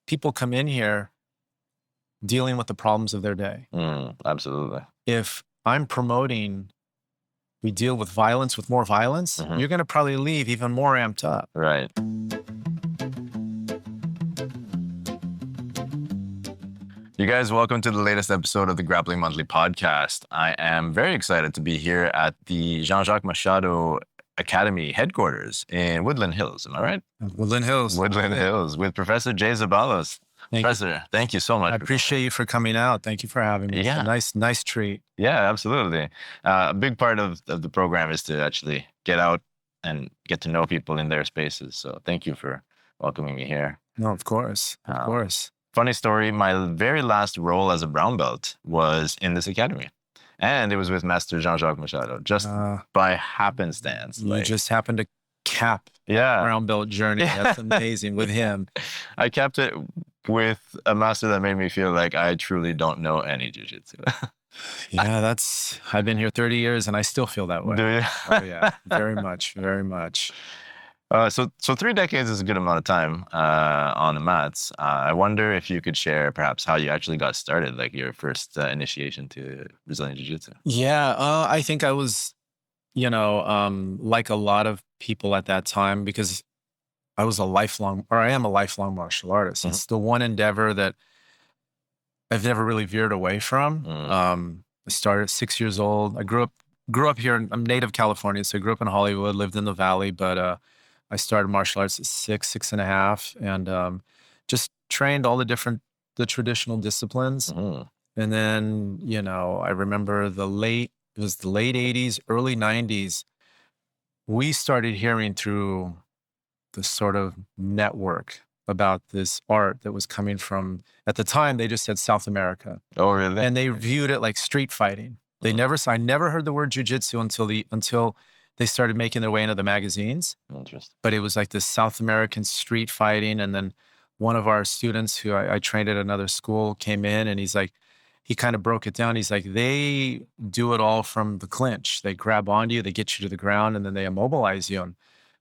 people come in here dealing with the problems of their day. Absolutely. If I'm promoting, we deal with violence with more violence, you're going to probably leave even more amped up. Right. You guys, welcome to the latest episode of the Grappling Monthly podcast. I am very excited to be here at the Jean-Jacques Machado Academy headquarters in Woodland Hills. Am I right? Woodland Hills. Woodland Hills with Professor Jay Zeballos. Professor, thank you so much. I appreciate you for coming out. Thank you for having me. Yeah. It's a nice treat. Yeah, absolutely. A big part of the program is to actually get out and get to know people in their spaces. So thank you for welcoming me here. No, of course. Of course. Funny story, my very last role as a brown belt was in this academy. And it was with Master Jean-Jacques Machado, just by happenstance. You just happened to cap brown belt journey. That's amazing with him. I capped it with a master that made me feel like I truly don't know any jiu-jitsu. Yeah, I've been here 30 years and I still feel that way. Do you? Oh, yeah, very much, very much. So 3 decades is a good amount of time on the mats. I wonder if you could share perhaps how you actually got started, like your first initiation to Brazilian Jiu-Jitsu. Yeah, I think I was, like a lot of people at that time, because I am a lifelong martial artist. It's the one endeavor that I've never really veered away from. I started at 6 years old. I grew up here. I'm native California, so I grew up in Hollywood, lived in the Valley, but I started martial arts at 6 and a half, and just trained all the traditional disciplines. And then, I remember it was the late 80s, early 90s, we started hearing through the sort of network about this art that was coming from, at the time, they just said South America. Oh, really? And they viewed it like street fighting. I never heard the word jiu-jitsu until they started making their way into the magazines. Interesting. But it was like this South American street fighting. And then one of our students who I trained at another school came in, and he kind of broke it down. He's like, they do it all from the clinch. They grab onto you, they get you to the ground, and then they immobilize you. And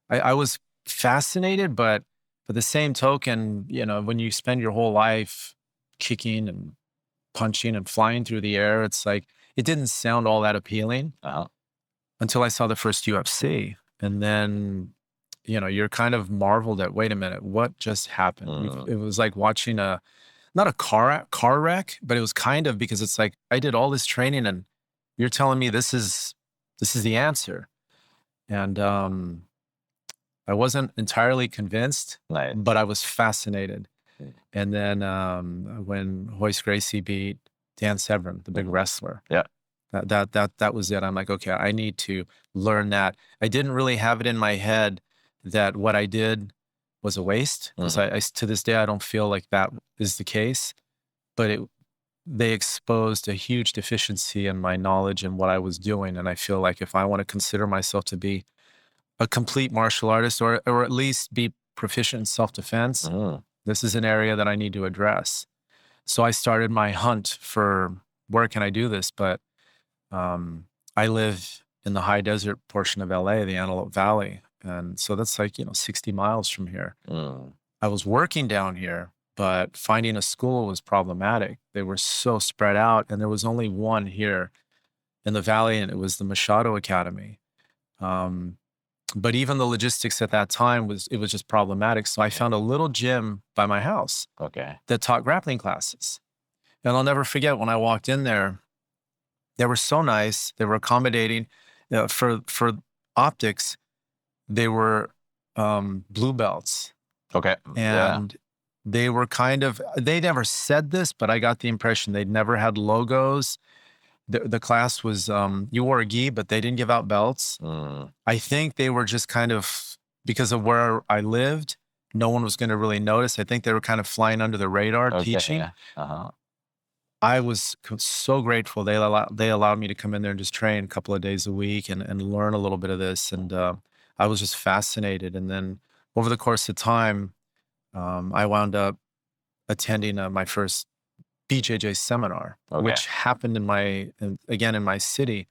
I was fascinated, but for the same token, when you spend your whole life kicking and punching and flying through the air, it's like, it didn't sound all that appealing until I saw the first UFC. And then, you're kind of marveled at, wait a minute, what just happened? It was like watching not a car wreck, but it was kind of, because it's like, I did all this training and you're telling me this is the answer. And I wasn't entirely convinced, but I was fascinated. And then when Royce Gracie beat Dan Severn, the big wrestler, that was it. I'm like, okay, I need to learn that. I didn't really have it in my head that what I did was a waste. Because to this day, I don't feel like that is the case. But they exposed a huge deficiency in my knowledge and what I was doing. And I feel like if I want to consider myself to be a complete martial artist, or at least be proficient in self-defense, this is an area that I need to address. So I started my hunt for, where can I do this? But I live in the high desert portion of LA, the Antelope Valley. And so that's like, 60 miles from here. I was working down here, but finding a school was problematic. They were so spread out, and there was only one here in the Valley, and it was the Machado Academy. But even the logistics at that time was just problematic. So I found a little gym by my house that taught grappling classes. And I'll never forget when I walked in there, they were so nice. They were accommodating. For optics, they were blue belts. Okay. And they were they never said this, but I got the impression they'd never had logos. The class was, you wore a gi, but they didn't give out belts. I think they were just kind of, because of where I lived, no one was going to really notice. I think they were kind of flying under the radar teaching. I was so grateful. They allowed me to come in there and just train a couple of days a week and learn a little bit of this. And I was just fascinated. And then over the course of time, I wound up attending my first BJJ seminar, which happened in my city.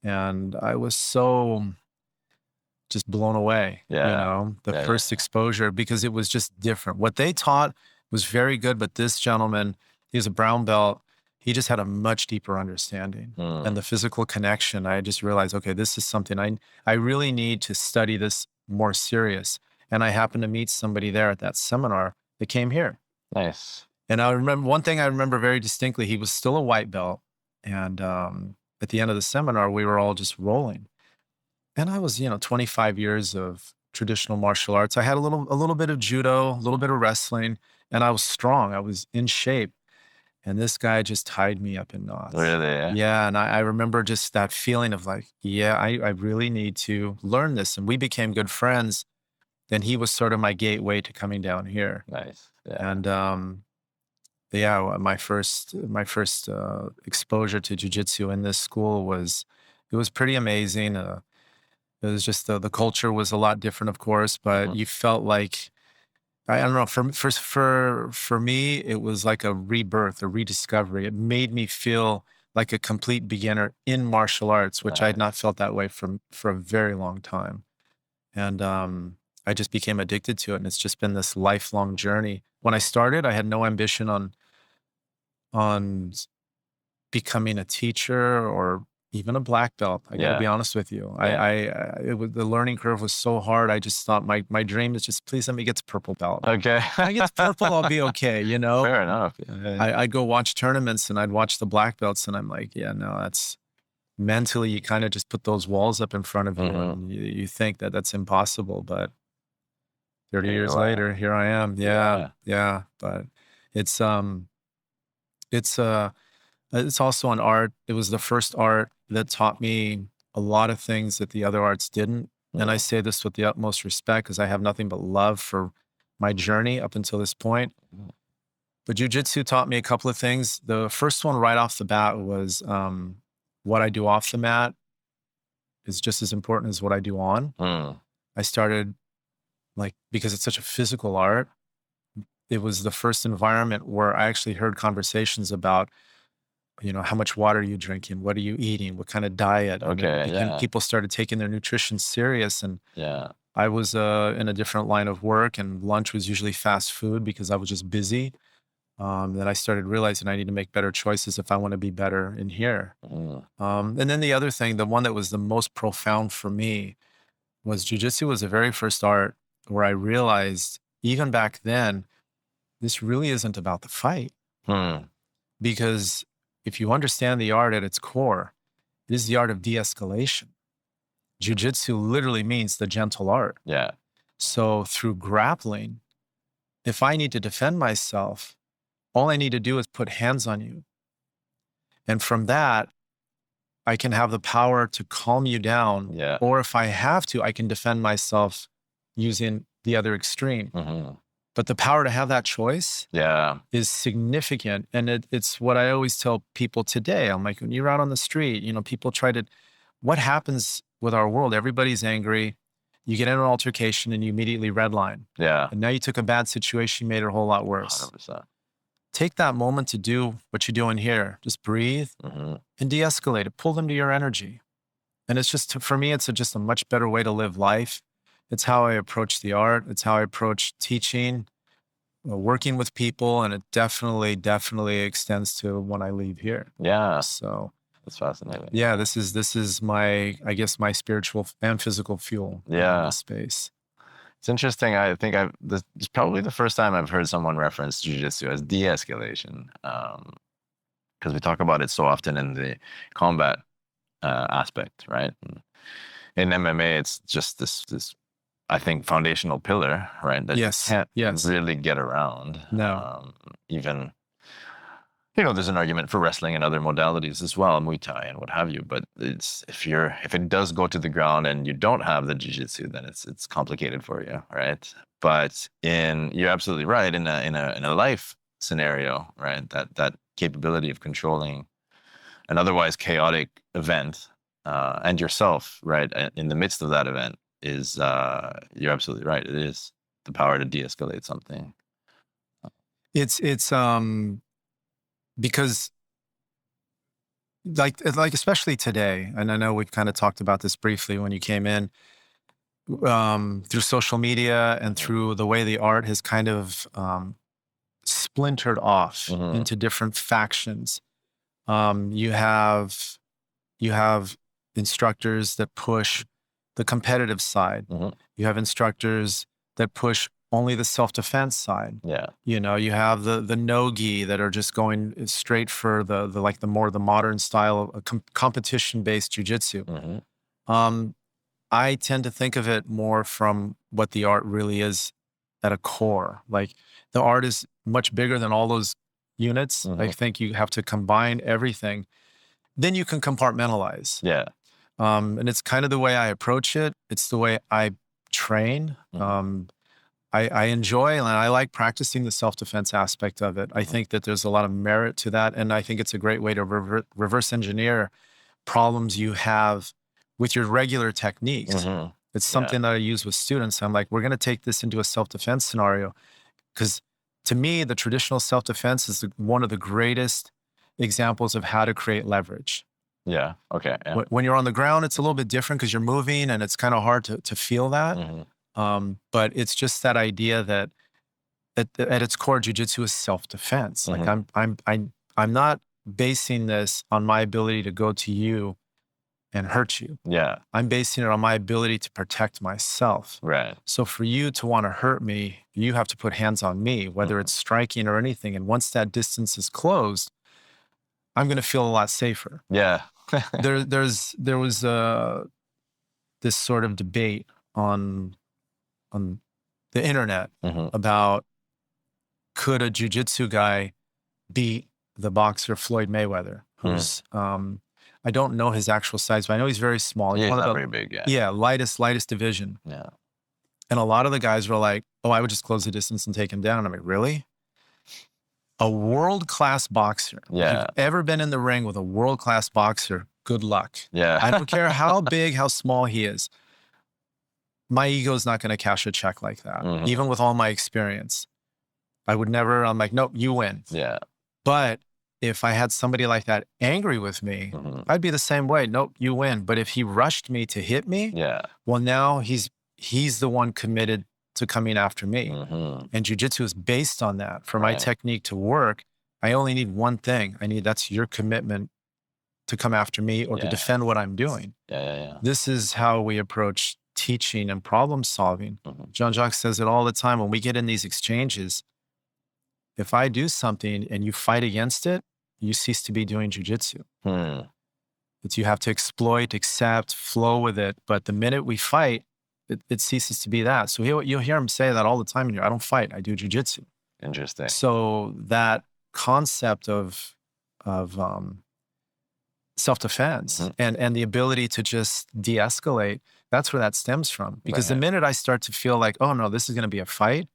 And I was so just blown away, the first exposure, because it was just different. What they taught was very good, but this gentleman, he was a brown belt. He just had a much deeper understanding and the physical connection. I just realized, okay, this is something I really need to study this more serious. And I happened to meet somebody there at that seminar that came here. Nice. And I remember one thing I remember very distinctly. He was still a white belt, and at the end of the seminar, we were all just rolling. And I was, 25 years of traditional martial arts. I had a little bit of judo, a little bit of wrestling, and I was strong. I was in shape. And this guy just tied me up in knots. Really? Yeah. Yeah. And I remember just that feeling of like, yeah, I really need to learn this. And we became good friends. Then he was sort of my gateway to coming down here. Nice. Yeah. And yeah, my first exposure to jiu-jitsu in this school was pretty amazing. It was just the culture was a lot different, of course, but you felt like I don't know. For me, it was like a rebirth, a rediscovery. It made me feel like a complete beginner in martial arts, which I had not felt that way for a very long time. And I just became addicted to it, and it's just been this lifelong journey. When I started, I had no ambition on becoming a teacher or even a black belt. I got to be honest with you. The learning curve was so hard. I just thought my dream is just please let me get to purple belt. Okay. If I get to purple, I'll be okay. Fair enough. I'd go watch tournaments and I'd watch the black belts, and I'm like, yeah, no, that's mentally you kind of just put those walls up in front of you, and you think that that's impossible, but 30 years later, here I am. Yeah. But it's also an art. It was the first art that taught me a lot of things that the other arts didn't. And I say this with the utmost respect because I have nothing but love for my journey up until this point. But jiu-jitsu taught me a couple of things. The first one right off the bat was what I do off the mat is just as important as what I do on. I started because it's such a physical art, it was the first environment where I actually heard conversations about, how much water are you drinking? What are you eating? What kind of diet? And people started taking their nutrition serious. And I was in a different line of work, and lunch was usually fast food because I was just busy. Then I started realizing I need to make better choices if I want to be better in here. And then the other thing, the one that was the most profound for me was jiu-jitsu was the very first art where I realized, even back then, this really isn't about the fight. Because if you understand the art at its core, it is the art of de-escalation. Jiu-jitsu literally means the gentle art. Yeah. So through grappling, if I need to defend myself, all I need to do is put hands on you. And from that, I can have the power to calm you down. Yeah. Or if I have to, I can defend myself using the other extreme. But the power to have that choice is significant. And it's what I always tell people today. I'm like, when you're out on the street, people what happens with our world? Everybody's angry. You get in an altercation and you immediately redline. Yeah. And now you took a bad situation, made it a whole lot worse. 100%. Take that moment to do what you're doing here. Just breathe and de-escalate it. Pull them to your energy. And it's just, for me, it's just a much better way to live life. It's how I approach the art. It's how I approach teaching, working with people. And it definitely extends to when I leave here. Yeah. So that's fascinating. Yeah, this is my, I guess, my spiritual and physical fuel in this space. It's interesting. I think this is probably the first time I've heard someone reference jiu-jitsu as de-escalation, because we talk about it so often in the combat aspect, right? In MMA, it's just this I think foundational pillar, right? That you can't really get around. No. Even there's an argument for wrestling and other modalities as well, Muay Thai and what have you. But if it does go to the ground and you don't have the jiu-jitsu, then it's complicated for you, right? But you're absolutely right in a life scenario, right? That capability of controlling an otherwise chaotic event and yourself, right, in the midst of that event is you're absolutely right. It is the power to de-escalate something. It's because like especially today, and I know we've kind of talked about this briefly when you came in, through social media and through the way the art has kind of splintered off Mhm. into different factions. You have instructors that push the competitive side. Mhm. You have instructors that push only the self-defense side. Yeah. You know, you have the no-gi that are just going straight for the like the more the modern style of competition-based jiu-jitsu. Mhm. I tend to think of it more from what the art really is at a core. Like the art is much bigger than all those units. I Mhm. think you have to combine everything. Then you can compartmentalize. Yeah. And it's kind of the way I approach it. It's the way I train. Mhm. I enjoy and I like practicing the self-defense aspect of it. I Mhm. think that there's a lot of merit to that. And I think it's a great way to reverse engineer problems you have with your regular techniques. Mhm. It's Yeah. something that I use with students. I'm like, we're going to take this into a self-defense scenario. Because to me, the traditional self-defense is one of the greatest examples of how to create leverage. Yeah. Okay. Yeah. When you're on the ground, it's a little bit different because you're moving and it's kind of hard to feel that. Mhm. But it's just that idea that at its core, jujitsu is self-defense. Like Mhm. I'm not basing this on my ability to go to you and hurt you. Yeah. I'm basing it on my ability to protect myself. Right. So for you to want to hurt me, you have to put hands on me, whether it's striking or anything. And once that distance is closed, I'm going to feel a lot safer. Yeah. There was this sort of debate on the internet Mhm. about could a jiu-jitsu guy beat the boxer Floyd Mayweather, who's I don't know his actual size, but I know he's very small. Yeah, He's it's one not of very big. Yeah. yeah, lightest division. Yeah. And a lot of the guys were like, "Oh, I would just close the distance and take him down." And I'm like, "Really?" A world-class boxer. If Yeah. you've ever been in the ring with a world-class boxer, good luck. Yeah. I don't care how big, how small he is. My ego is not going to cash a check like that, Mhm. even with all my experience. I would never, I'm like, nope, you win. Yeah. But if I had somebody like that angry with me, Mhm. I'd be the same way. Nope, you win. But if he rushed me to hit me, Yeah. well, now he's the one committed to coming after me. Mhm. And jiu-jitsu is based on that. For my Right. technique to work, I only need one thing. That's your commitment to come after me or to Yeah. defend what I'm doing. Yeah. Yeah. Yeah. This is how we approach teaching and problem solving. Mhm. Jean-Jacques says it all the time when we get in these exchanges. If I do something and you fight against it, you cease to be doing jiu-jitsu. Hmm. It's you have to exploit, accept, flow with it. But the minute we fight, it ceases to be that. So you'll hear him say that all the time. I don't fight, I do jiu-jitsu. Interesting. So that concept of self-defense Mhm. and the ability to just de-escalate, that's where that stems from. Because the Right. minute I start to feel like, oh no, this is going to be a fight,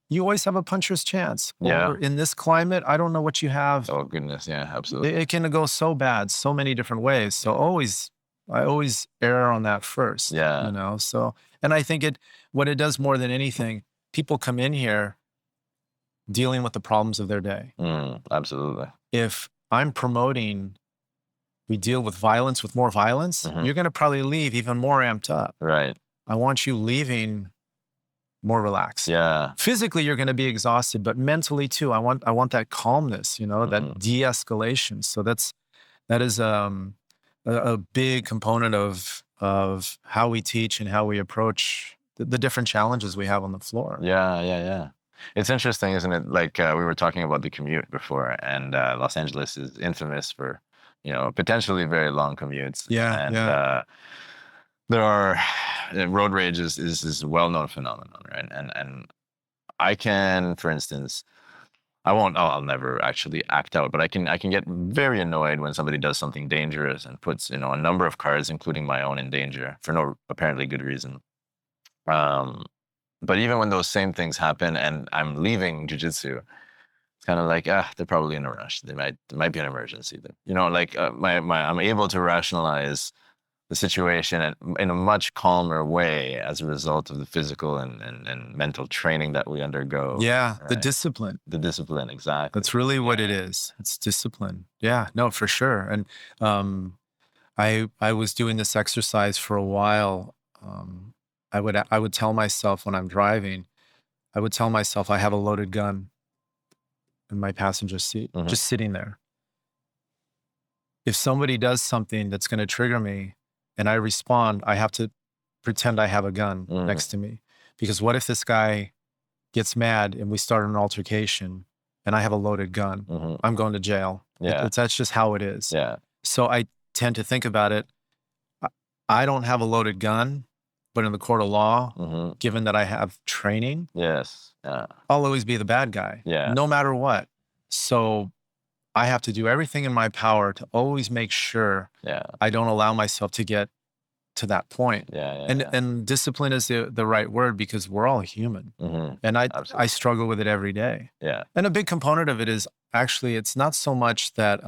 you always have a puncher's chance. Yeah. Or in this climate, I don't know what you have. Oh goodness. Yeah. Absolutely. It can go so bad, so many different ways. So I always err on that first. Yeah. You know, so, and I think what it does more than anything, people come in here dealing with the problems of their day. Absolutely. If I'm promoting, we deal with violence with more violence, Mhm. you're going to probably leave even more amped up. Right. I want you leaving more relaxed. Yeah. Physically, you're going to be exhausted, but mentally too. I want that calmness, that Mhm. de-escalation. So that is a big component of how we teach and how we approach the different challenges we have on the floor. Yeah. Yeah. Yeah. It's interesting, isn't it? Like we were talking about the commute before, and Los Angeles is infamous for, potentially very long commutes. Yeah, And yeah. there are road rage is a well-known phenomenon, right? And I can, for instance, I'll never actually act out, but I can get very annoyed when somebody does something dangerous and puts, a number of cars, including my own, in danger for no apparently good reason. But even when those same things happen and I'm leaving jiu-jitsu, it's kind of like, they're probably in a rush. There might be an emergency. I'm able to rationalize the situation in a much calmer way as a result of the physical and mental training that we undergo. Yeah, the right? discipline. The discipline, exactly. That's really what it is. It's discipline. Yeah, no, for sure. And I was doing this exercise for a while. I would tell myself when I'm driving, I would tell myself I have a loaded gun. in my passenger seat, Mhm. just sitting there. If somebody does something that's going to trigger me and I respond, I have to pretend I have a gun next to me. Because what if this guy gets mad and we start an altercation and I have a loaded gun? I'm going to jail. Yeah. That's just how it is. Yeah. So I tend to think about it. I don't have a loaded gun, but in the court of law, given that I have training, Yes. Yeah. I'll always be the bad guy, Yeah. no matter what. So I have to do everything in my power to always make sure I don't allow myself to get to that point. And discipline is the right word, because we're all human. And I struggle with it every day. Yeah. And a big component of it is actually, it's not so much that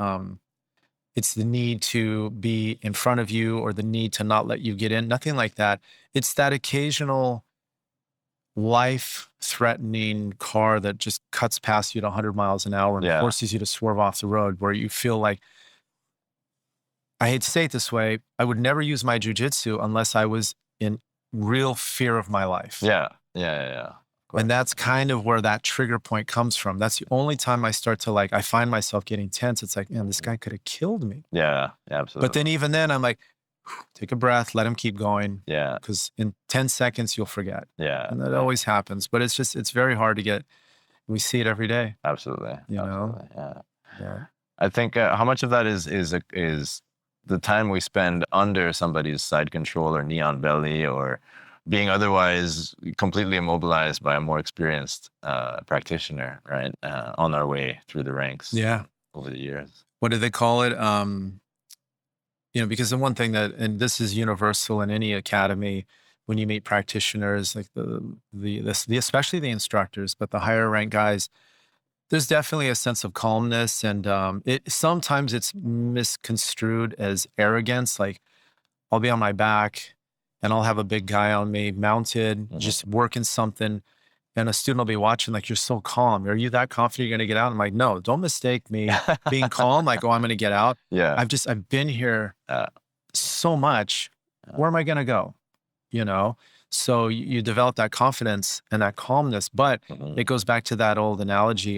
it's the need to be in front of you or the need to not let you get in. Nothing like that. It's that occasional life-threatening car that just cuts past you at 100 miles an hour and forces you to swerve off the road, where you feel like, I hate to say it this way, I would never use my jiu-jitsu unless I was in real fear of my life. Yeah. And that's kind of where that trigger point comes from. That's the only time I start to I find myself getting tense. It's like, man, this guy could have killed me. Yeah, absolutely. But then even then I'm like, take a breath, let him keep going. Yeah. Because in 10 seconds, you'll forget. Yeah. And that always happens. But it's very hard to get. We see it every day. Absolutely. You know? Yeah. I think how much of that is the time we spend under somebody's side control or knee on belly, or being otherwise completely immobilized by a more experienced practitioner, right? On our way through the ranks. Yeah. Over the years. What do they call it? Because the one thing that, and this is universal in any academy, when you meet practitioners, like the especially the instructors, but the higher ranked guys, there's definitely a sense of calmness, and sometimes it's misconstrued as arrogance. Like, I'll be on my back and I'll have a big guy on me mounted, just working something. And a student will be watching, like, you're so calm. Are you that confident you're going to get out? I'm like, no, don't mistake me being calm. Like, oh, I'm going to get out. Yeah. I've been here so much. Where am I going to go? So you develop that confidence and that calmness, but it goes back to that old analogy.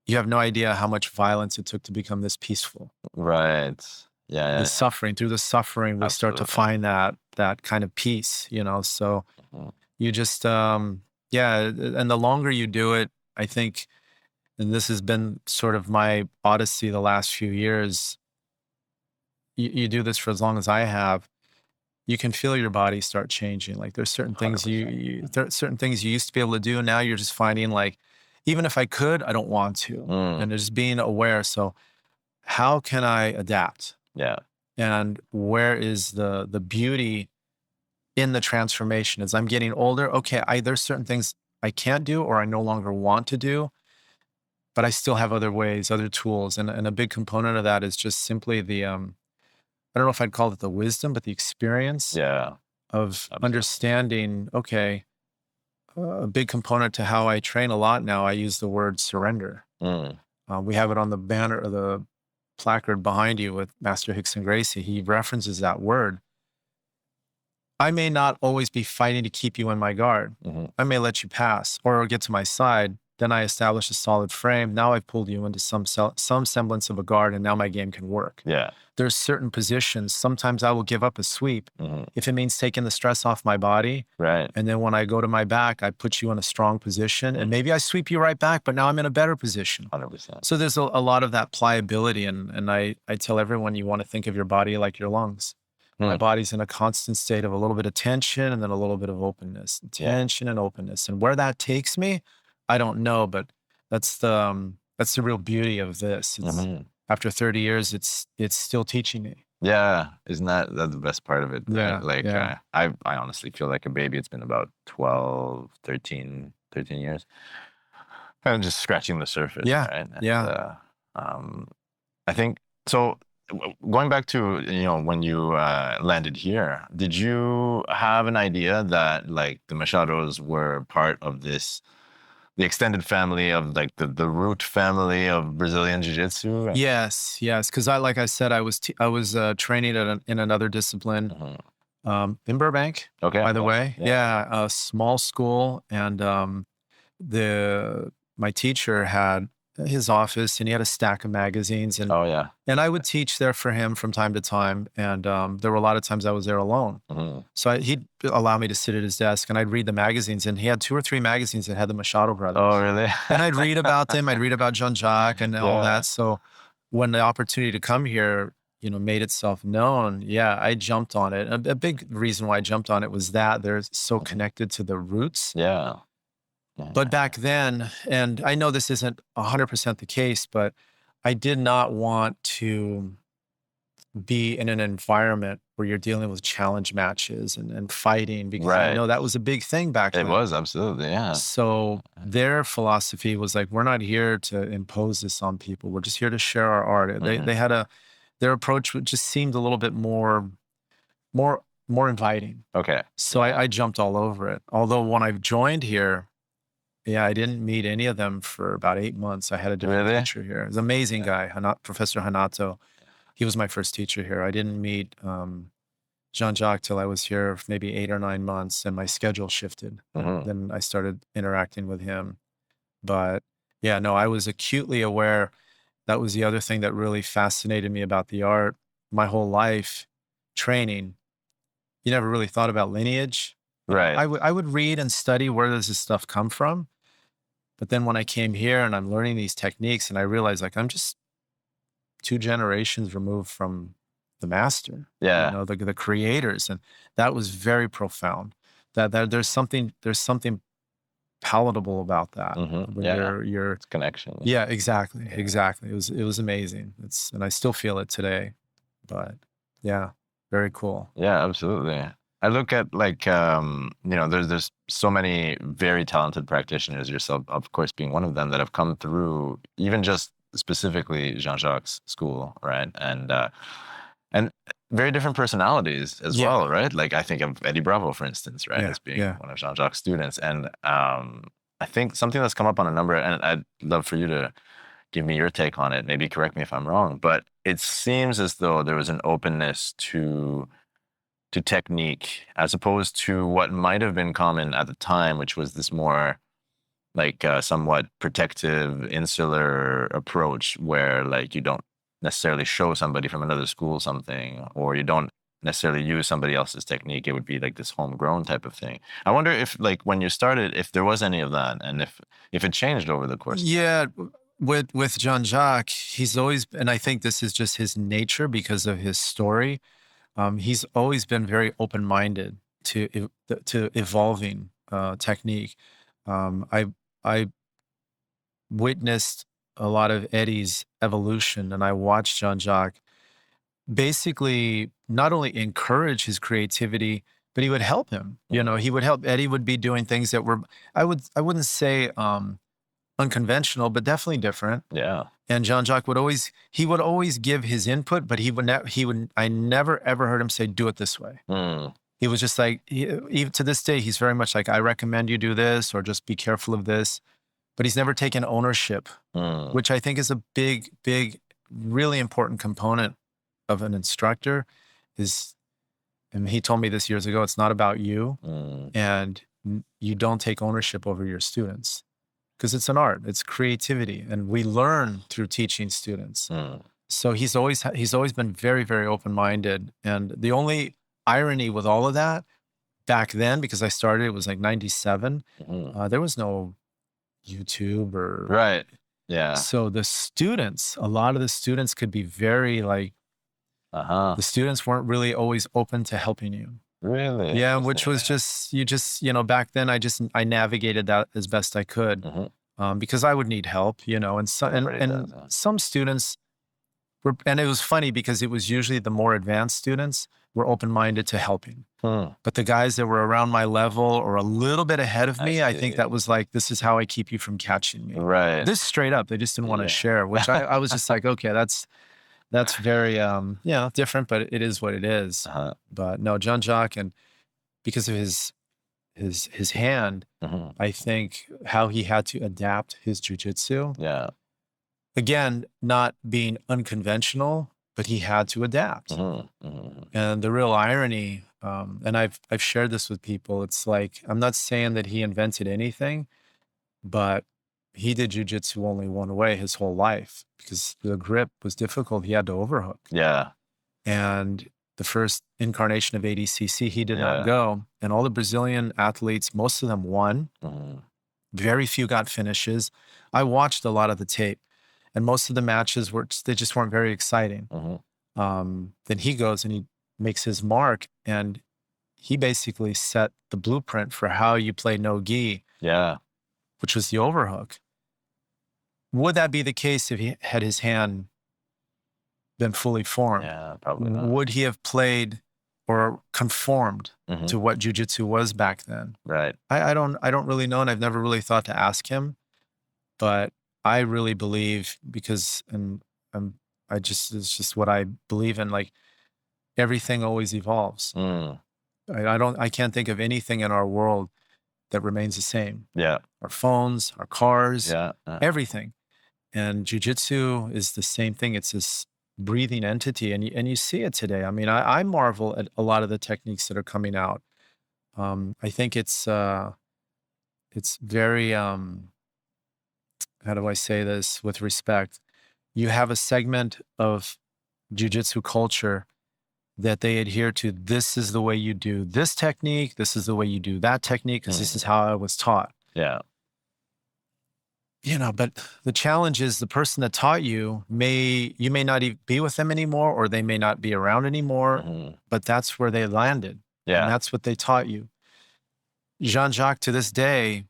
You have no idea how much violence it took to become this peaceful. Right. Yeah. The suffering, through the suffering, we start to find that kind of peace, so you just, and the longer you do it, I think, and this has been sort of my odyssey the last few years, you do this for as long as I have, you can feel your body start changing. Like, there's certain things certain things you used to be able to do, and now you're just finding, like, even if I could, I don't want to. And just being aware. So how can I adapt? Yeah. And where is the beauty in the transformation? As I'm getting older, okay, there's certain things I can't do or I no longer want to do, but I still have other ways, other tools. And a big component of that is just simply the, I don't know if I'd call it the wisdom, but the experience of understanding, okay, a big component to how I train a lot now, I use the word surrender. We have it on the banner or the placard behind you with Master Hickson Gracie. He references that word. I may not always be fighting to keep you in my guard. I may let you pass or get to my side. Then I establish a solid frame. Now I've pulled you into some semblance of a guard, and now my game can work. Yeah. There's certain positions. Sometimes I will give up a sweep if it means taking the stress off my body. Right. And then when I go to my back, I put you in a strong position, and maybe I sweep you right back, but now I'm in a better position. 100%. So there's a lot of that pliability. And I tell everyone, you want to think of your body like your lungs. My body's in a constant state of a little bit of tension and then a little bit of openness, tension and openness. And where that takes me, I don't know, but that's the real beauty of this. After 30 years, it's still teaching me. Yeah. Isn't that the best part of it? Yeah. Right? Like, I honestly feel like a baby. It's been about 13 years. Kind of just scratching the surface. Yeah. Right? And, Yeah. I think, so going back to, when you landed here, did you have an idea that, like, the Machados were part of this, the extended family of, like, the root family of Brazilian Jiu-Jitsu? Yes. Because like I said, I was training in another discipline in Burbank. Okay. By the way, a small school, and my teacher had his office, and he had a stack of magazines, and Oh yeah. I would teach there for him from time to time. And there were a lot of times I was there alone. So he'd allow me to sit at his desk, and I'd read the magazines. And he had 2 or 3 magazines that had the Machado brothers. Oh really? And I'd read about them. I'd read about Jean-Jacques and all Yeah. that. So when the opportunity to come here, made itself known, yeah, I jumped on it. A big reason why I jumped on it was that they're so connected to the roots. Yeah. But back then, and I know this isn't 100% the case, but I did not want to be in an environment where you're dealing with challenge matches and fighting, because I know that was a big thing back then. It was, absolutely, yeah. So their philosophy was like, we're not here to impose this on people. We're just here to share our art. They had their approach just seemed a little bit more inviting. Okay. So I jumped all over it. Although when I joined here, yeah, I didn't meet any of them for about 8 months. I had a different teacher here. He's an amazing guy, Professor Hanato. He was my first teacher here. I didn't meet Jean-Jacques till I was here for maybe 8 or 9 months, and my schedule shifted. Then I started interacting with him. But yeah, no, I was acutely aware. That was the other thing that really fascinated me about the art. My whole life, training, you never really thought about lineage. Right. I would read and study, where does this stuff come from? But then when I came here and I'm learning these techniques, and I realized, like, I'm just 2 generations removed from the master, the creators. And that was very profound. That there's something palatable about that. Your it's connection. Yeah, exactly. It was amazing. And I still feel it today. But yeah, very cool. Yeah, absolutely. I look at, like, there's so many very talented practitioners, yourself, of course, being one of them, that have come through, even just specifically Jean-Jacques' school, right? And very different personalities as well, right? Like, I think of Eddie Bravo, for instance, right, as being one of Jean-Jacques' students. And I think something that's come up on a number, and I'd love for you to give me your take on it, maybe correct me if I'm wrong, but it seems as though there was an openness to technique, as opposed to what might have been common at the time, which was this more like somewhat protective, insular approach, where, like, you don't necessarily show somebody from another school something, or you don't necessarily use somebody else's technique. It would be like this homegrown type of thing. I wonder if, like, when you started, if there was any of that, and if it changed over the course. Yeah, with Jean-Jacques, he's always, and I think this is just his nature because of his story. He's always been very open-minded to evolving technique. I witnessed a lot of Eddie's evolution, and I watched Jean-Jacques basically not only encourage his creativity, but he would help him. He would help. Eddie would be doing things that were, I wouldn't say unconventional, but definitely different. Yeah. And Jean-Jacques would always give his input, but I never ever heard him say, do it this way. He was just like, even to this day, he's very much like, I recommend you do this, or just be careful of this. But he's never taken ownership, which I think is a big, really important component of an instructor. And he told me this years ago, it's not about you, and you don't take ownership over your students, because it's an art, it's creativity, and we learn through teaching students. So he's always been very, very open-minded. And the only irony with all of that back then, because I started, it was like 97, there was no YouTube or right. Yeah. So the students, a lot of the students could be very like, the students weren't really always open to helping you. Really? Yeah, which was just back then I navigated that as best I could, because I would need help, and some students were, and it was funny because it was usually the more advanced students were open-minded to helping. But the guys that were around my level or a little bit ahead of me, I think that was like, this is how I keep you from catching me. Right. This straight up, they just didn't want to share, which I was just like, okay, that's very, different, but it is what it is. But no, Jean-Jacques, and because of his hand, I think how he had to adapt his jiu-jitsu. Yeah. Again, not being unconventional, but he had to adapt. And the real irony, and I've shared this with people, it's like, I'm not saying that he invented anything, but he did jiu-jitsu only one way his whole life because the grip was difficult. He had to overhook. Yeah. And the first incarnation of ADCC, he did not Yeah. go. And all the Brazilian athletes, most of them won. Very few got finishes. I watched a lot of the tape, and most of the matches they just weren't very exciting. Then he goes and he makes his mark, and he basically set the blueprint for how you play no gi, which was the overhook. Would that be the case if he had his hand been fully formed? Yeah, probably not. Would he have played or conformed to what jiu-jitsu was back then? Right. I don't really know, and I've never really thought to ask him, but I really believe it's just what I believe in. Like, everything always evolves. I can't think of anything in our world that remains the same. Yeah. Our phones, our cars, Yeah. everything. And jiu-jitsu is the same thing. It's this breathing entity, and you see it today. I mean, I marvel at a lot of the techniques that are coming out. I think it's very how do I say this with respect? You have a segment of jiu-jitsu culture that they adhere to. This is the way you do this technique. This is the way you do that technique, because this is how I was taught. Yeah. But the challenge is the person that taught you may not even be with them anymore, or they may not be around anymore, but that's where they landed. Yeah. And that's what they taught you. Jean-Jacques, to this day,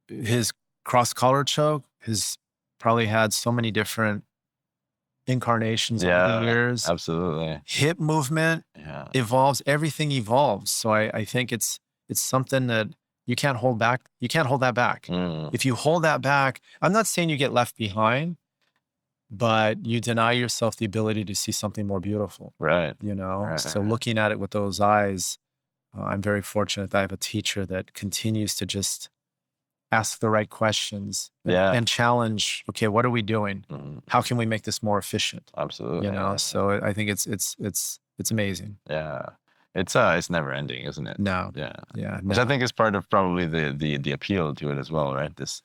his cross-collar choke has probably had so many different incarnations over the years. Absolutely. Hip movement evolves. Everything evolves. So I think it's something that you can't hold back. You can't hold that back. If you hold that back, I'm not saying you get left behind, but you deny yourself the ability to see something more beautiful. Right. So looking at it with those eyes, I'm very fortunate that I have a teacher that continues to just ask the right questions and challenge. Okay, what are we doing? How can we make this more efficient? Absolutely. So I think it's amazing. Yeah. It's never ending, isn't it? No. Yeah. Which I think is part of probably the appeal to it as well, right? This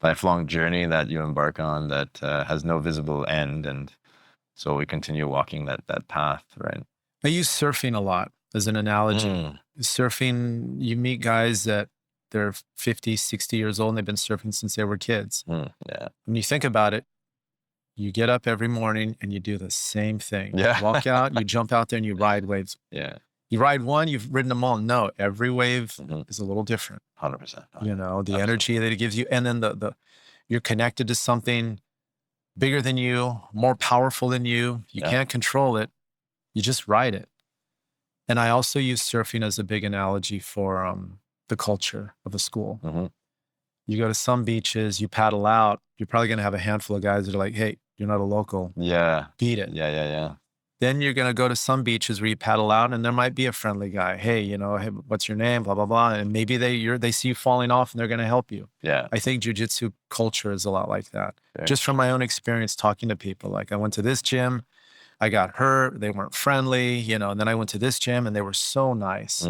lifelong journey that you embark on that has no visible end, and so we continue walking that path, right? I use surfing a lot as an analogy. Surfing, you meet guys that they're 50, 60 years old, and they've been surfing since they were kids. Yeah. When you think about it, you get up every morning and you do the same thing. Yeah. You walk out, you jump out there, and you ride waves. Yeah. You ride one, you've ridden them all. No, every wave is a little different. 100%. The energy that it gives you, and then you're connected to something bigger than you, more powerful than you. You can't control it. You just ride it. And I also use surfing as a big analogy for the culture of a school. You go to some beaches, you paddle out, you're probably going to have a handful of guys that are like, hey, you're not a local. Yeah. Beat it. Yeah. Then you're going to go to some beaches where you paddle out, and there might be a friendly guy. Hey, hey, what's your name? Blah, blah, blah. And maybe they see you falling off, and they're going to help you. Yeah. I think jiu-jitsu culture is a lot like that. Just from my own experience talking to people. Like, I went to this gym, I got hurt, they weren't friendly, and then I went to this gym and they were so nice.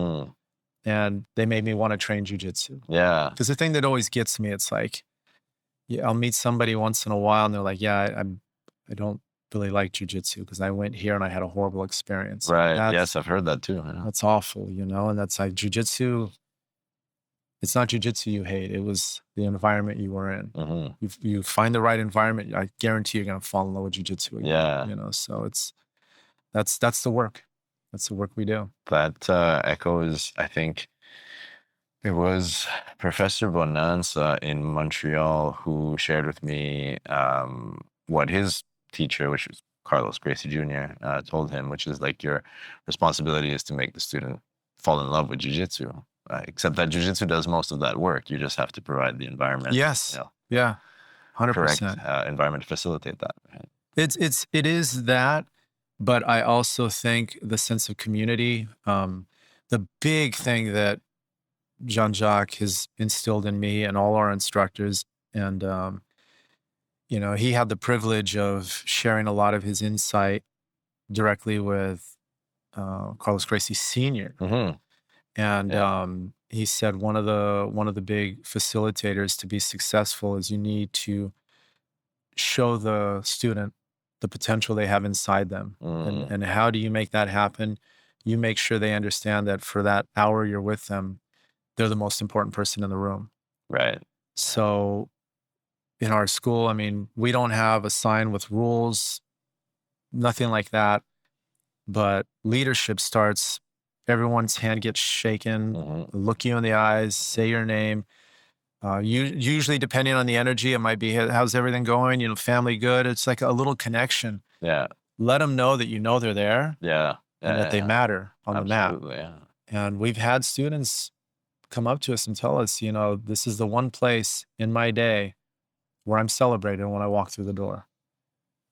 And they made me want to train jiu-jitsu. Yeah. Because the thing that always gets me, it's like, I'll meet somebody once in a while and they're like, I don't really like jiu-jitsu because I went here and I had a horrible experience. Right. Yes, I've heard that too. Yeah. That's awful, and that's like jiu-jitsu. It's not jiu-jitsu you hate. It was the environment you were in. You find the right environment, I guarantee you're going to fall in love with jiu-jitsu again. Yeah. So that's the work. That's the work we do. That echoes, I think, it was Professor Bonanza in Montreal who shared with me what his teacher, which was Carlos Gracie Jr., told him, which is like your responsibility is to make the student fall in love with jiu-jitsu. Except that jiu-jitsu does most of that work. You just have to provide the environment. Yes. Yeah. 100%. Correct environment to facilitate that. Right? It is that, but I also think the sense of community, the big thing that Jean-Jacques has instilled in me and all our instructors, and he had the privilege of sharing a lot of his insight directly with Carlos Gracie Sr. And Yeah. he said one of the big facilitators to be successful is you need to show the student the potential they have inside them. And Mm, and how do you make that happen? You make sure they understand that for that hour you're with them, they're the most important person in the room. right. So in our school, I mean, we don't have a sign with rules, nothing like that. But leadership starts, everyone's hand gets shaken, Hmm. look you in the eyes, say your name. Usually, depending on the energy, it might be, "Hey, how's everything going? Family good?" It's like a little connection. Yeah. Let them know that they're there Yeah. and Yeah. that Yeah. they Yeah. matter on the map. Absolutely. Yeah. And we've had students come up to us and tell us, this is the one place in my day where I'm celebrated when I walk through the door.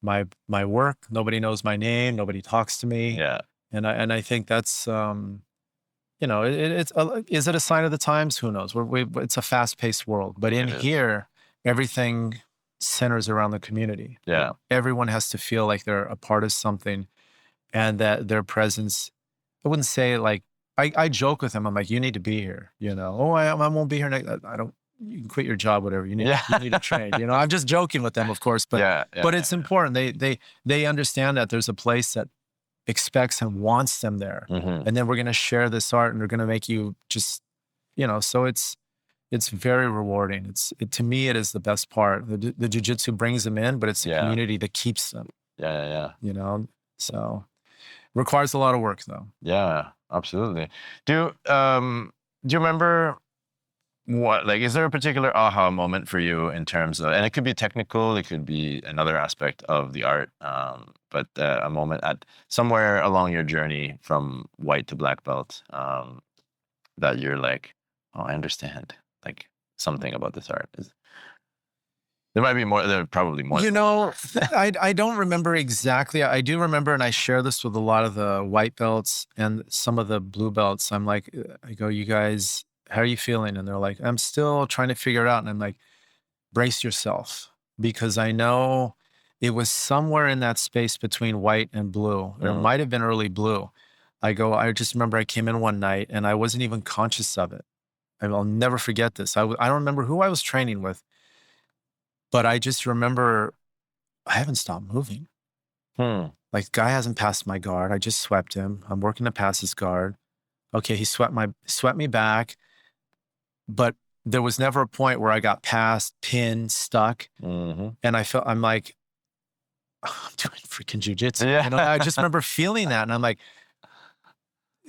My work, nobody knows my name, nobody talks to me, Yeah. and I think that's is it a sign of the times? Who knows? It's a fast paced world, but in It is. here, everything centers around the community. Yeah. Everyone has to feel like they're a part of something, and that their presence. I wouldn't say like I joke with them. I'm like, you need to be here. Oh, I won't be here next. I don't. You can quit your job, whatever. You need Yeah. you need to train. I'm just joking with them, of course, but Yeah. Yeah. but it's important. They understand that there's a place that expects and wants them there. Hmm. And then we're going to share this art and we're going to make you just, so it's very rewarding. To me, it is the best part. The jujitsu brings them in, but it's the Yeah. community that keeps them, Yeah. Yeah. you know? So requires a lot of work though. Yeah. Absolutely. Do you remember is there a particular aha moment for you in terms of, and it could be technical, it could be another aspect of the art, but a moment at somewhere along your journey from white to black belt, that you're like, oh, I understand, like something about this art. There might be more, there are probably more. I don't remember exactly. I do remember, and I share this with a lot of the white belts and some of the blue belts. I'm like, I go, you guys, how are you feeling? And they're like, I'm still trying to figure it out. And I'm like, brace yourself, because I know it was somewhere in that space between white and blue. Or it Mm, might have been early blue. I just remember I came in one night and I wasn't even conscious of it. I'll never forget this. I don't remember who I was training with, but I just remember I haven't stopped moving. hmm, Like, guy hasn't passed my guard. I just swept him. I'm working to pass his guard. Okay, he swept me back, but there was never a point where I got passed, pinned, stuck. hmm. And I'm like, "Oh, I'm doing freaking jujitsu." Yeah. I just remember feeling that. And I'm like,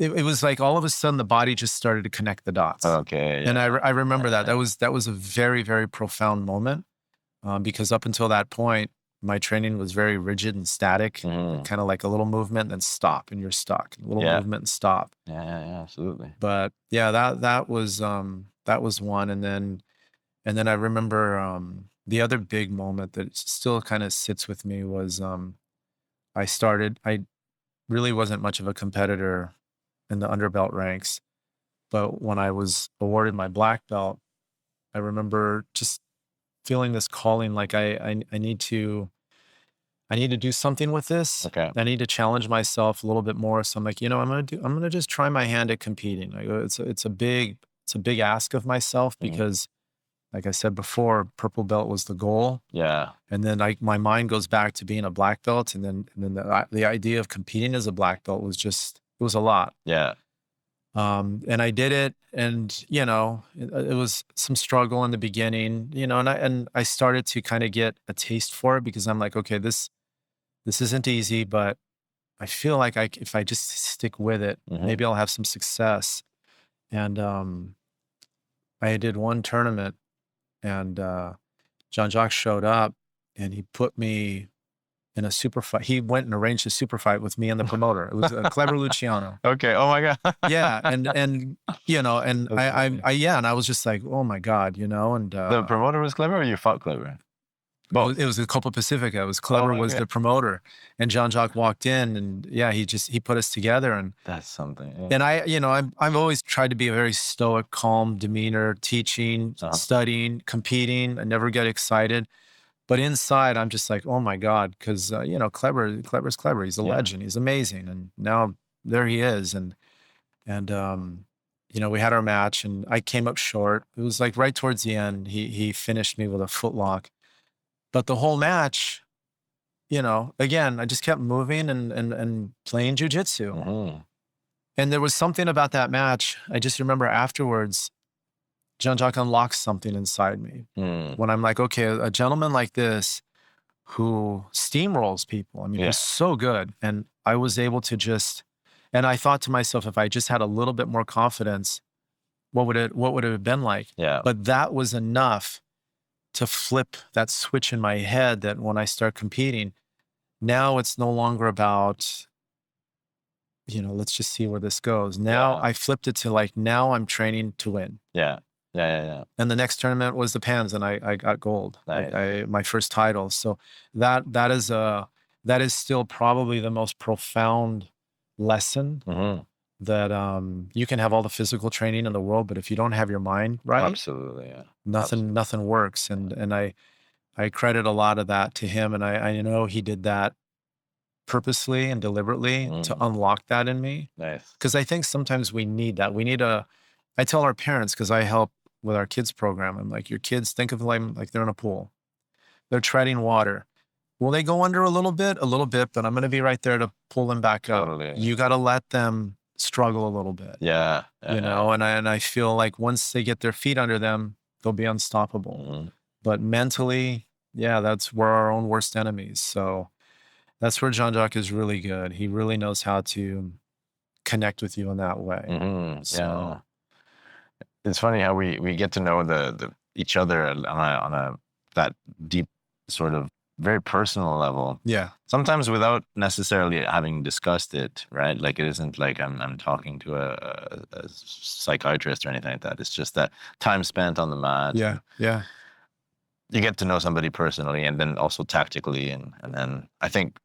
it was like all of a sudden the body just started to connect the dots. Okay. And Yeah. I remember that. Yeah. That was a very, very profound moment, because up until that point, my training was very rigid and static, Mhm. kind of like a little movement, then stop, and you're stuck. A little Yeah. movement and stop. Yeah. Yeah. Yeah. Absolutely. But yeah, that was one. And then I remember the other big moment that still kind of sits with me was I really wasn't much of a competitor in the underbelt ranks, but when I was awarded my black belt, I remember just feeling this calling, like I need to do something with this. Okay. I need to challenge myself a little bit more. So I'm like, I'm gonna just try my hand at competing. I go, it's a big ask of myself, Mhm. because like I said before, purple belt was the goal. Yeah. And then my mind goes back to being a black belt. And then the idea of competing as a black belt was it was a lot. Yeah. And I did it, and it was some struggle in the beginning, and I started to kind of get a taste for it, because I'm like, okay, this isn't easy, but I feel like if I just stick with it, Hmm. maybe I'll have some success. And I did one tournament, and Jean-Jacques showed up, and he put me in a super fight. He went and arranged a super fight with me and the promoter. It was a Clever Luciano. Okay. Oh my God. Yeah, and and That's funny. yeah, and I was just like, oh my God, and The promoter was clever, or you fought clever? Both. it was a Copa Pacifica. It was Oh Clever my was God. the promoter, and Jean-Jacques walked in, and yeah, he put us together, and That's something. Yeah. and I've always tried to be a very stoic, calm demeanor, teaching, Uh-huh. studying, competing. I never get excited, but inside I'm just like, oh my God, because Clever's clever. He's a Yeah. legend. He's amazing, and now there he is, and we had our match and I came up short. It was like right towards the end. He finished me with a footlock. But the whole match, again, I just kept moving and playing jiu-jitsu. Mhm. And there was something about that match. I just remember afterwards, Jean-Jacques unlocked something inside me. Mm. When I'm like, okay, a gentleman like this who steamrolls people, I mean, he's so good. And I was able to and I thought to myself, if I just had a little bit more confidence, what would it have been like? Yeah. But that was enough to flip that switch in my head that when I start competing, now it's no longer about, let's just see where this goes. Now I flipped it to like, now I'm training to win. Yeah. And the next tournament was the Pans, and I got gold. Nice. My first title. So that is still probably the most profound lesson Mhm. that you can have all the physical training in the world, but if you don't have your mind right, Absolutely, yeah. nothing works. And I credit a lot of that to him, and I know he did that purposely and deliberately to unlock that in me. Nice. Because I think sometimes we need that. I tell our parents, because I help with our kids program, I'm like, your kids, think of them like they're in a pool. They're treading water. Will they go under a little bit? A little bit, but I'm going to be right there to pull them back up. Totally. You got to let them struggle a little bit. Yeah. And I feel like once they get their feet under them, they'll be unstoppable. Mm-hmm. But mentally, that's we're our own worst enemies. So that's where Jean-Jacques is really good. He really knows how to connect with you in that way. Mm-hmm. So, yeah. It's funny how we get to know the each other on a that deep sort of very personal level. Yeah. Sometimes without necessarily having discussed it, right? Like it isn't like I'm talking to a psychiatrist or anything like that. It's just that time spent on the mat. Yeah. Yeah. You get to know somebody personally and then also tactically. And then I think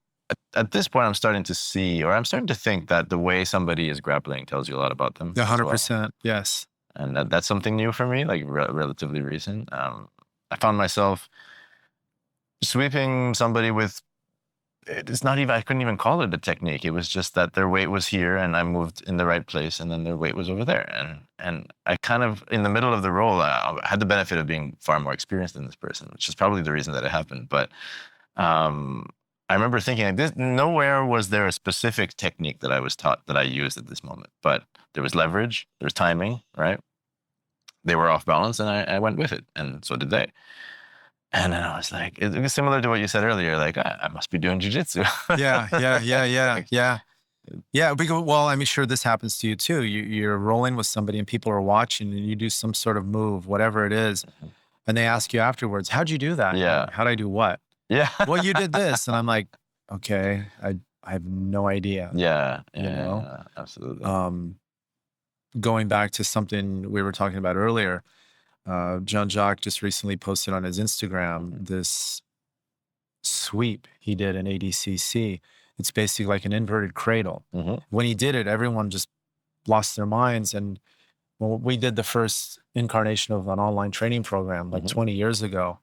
at this point, I'm starting to think that the way somebody is grappling tells you a lot about them. 100%. Yes. And that's something new for me, like relatively recent. I found myself sweeping somebody with, I couldn't even call it a technique. It was just that their weight was here and I moved in the right place and then their weight was over there. And I kind of, in the middle of the roll, I had the benefit of being far more experienced than this person, which is probably the reason that it happened. But I remember thinking like this, nowhere was there a specific technique that I was taught that I used at this moment, but there was leverage, there was timing, right? They were off balance and I went with it, and so did they. And then I was like, it was similar to what you said earlier, like I must be doing jiu-jitsu. Yeah, because, well, I'm sure this happens to you too. You're rolling with somebody and people are watching and you do some sort of move, whatever it is, and they ask you afterwards, how'd you do that? Yeah. How'd I do what? Yeah. Well, you did this. And I'm like, okay, I have no idea. Yeah. Yeah, Absolutely. Going back to something we were talking about earlier, Jean-Jacques just recently posted on his Instagram this sweep he did in ADCC. It's basically like an inverted cradle. Mm-hmm. When he did it, everyone just lost their minds. And when we did the first incarnation of an online training program like 20 years ago,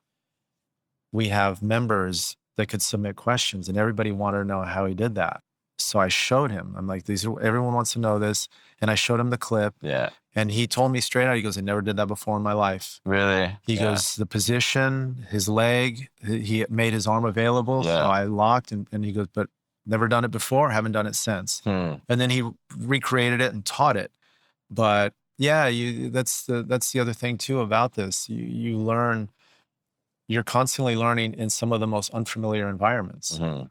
we have members that could submit questions and everybody wanted to know how he did that. So I showed him. I'm like, everyone wants to know this. And I showed him the clip. Yeah. And he told me straight out, he goes, I never did that before in my life. Really? He goes, the position, his leg, he made his arm available. Yeah. So I locked and he goes, but never done it before, haven't done it since. And then he recreated it and taught it. But yeah, that's the other thing too about this. You learn, you're constantly learning in some of the most unfamiliar environments. Mm-hmm.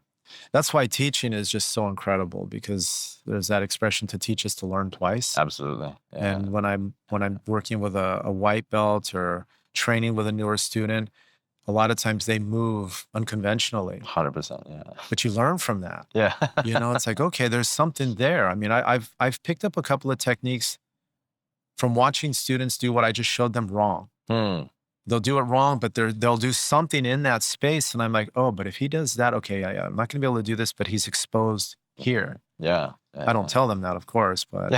That's why teaching is just so incredible, because there's that expression, to teach is to learn twice. Absolutely. Yeah. And when I'm working with a white belt or training with a newer student, a lot of times they move unconventionally. 100%. Yeah. But you learn from that. Yeah. It's like, okay, there's something there. I mean, I've picked up a couple of techniques from watching students do what I just showed them wrong. They'll do it wrong, but they'll do something in that space. And I'm like, oh, but if he does that, okay, I'm not going to be able to do this, but he's exposed here. Yeah. I don't tell them that, of course, but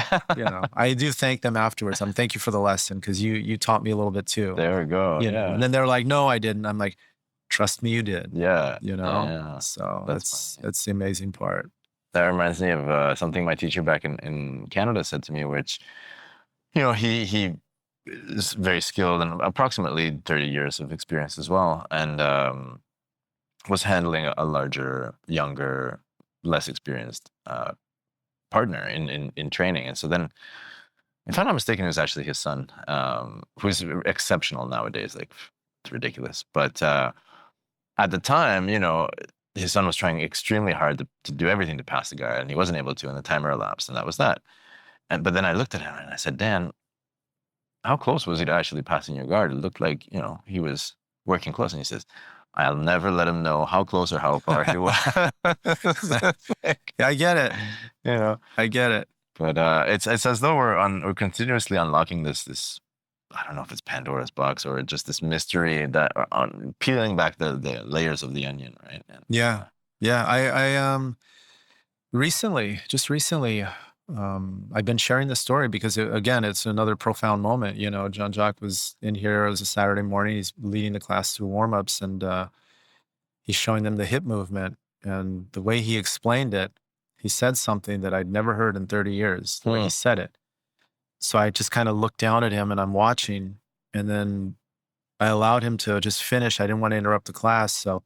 I do thank them afterwards. Thank you for the lesson, because you taught me a little bit too. There we go. And then they're like, no, I didn't. I'm like, trust me, you did. Yeah. Yeah. So that's the amazing part. That reminds me of something my teacher back in Canada said to me, which he is very skilled and approximately 30 years of experience as well, and was handling a larger, younger, less experienced partner in training. And so then, if I'm not mistaken, it was actually his son, who's exceptional nowadays. Like, it's ridiculous. But at the time, his son was trying extremely hard to do everything to pass the guard, and he wasn't able to, and the timer elapsed, and that was that. But then I looked at him and I said, Dan, how close was he to actually passing your guard? It looked like, he was working close. And he says, I'll never let him know how close or how far he was. Yeah, I get it. I get it. But it's as though we're continuously unlocking this. I don't know if it's Pandora's box or just this mystery that peeling back the layers of the onion, right? Yeah. I just recently, I've been sharing this story because again, it's another profound moment. Jean-Jacques was in here. It was a Saturday morning. He's leading the class through warm-ups, and he's showing them the hip movement. And the way he explained it, he said something that I'd never heard in 30 years. The way he said it. So I just kind of looked down at him and I'm watching, and then I allowed him to just finish. I didn't want to interrupt the class. So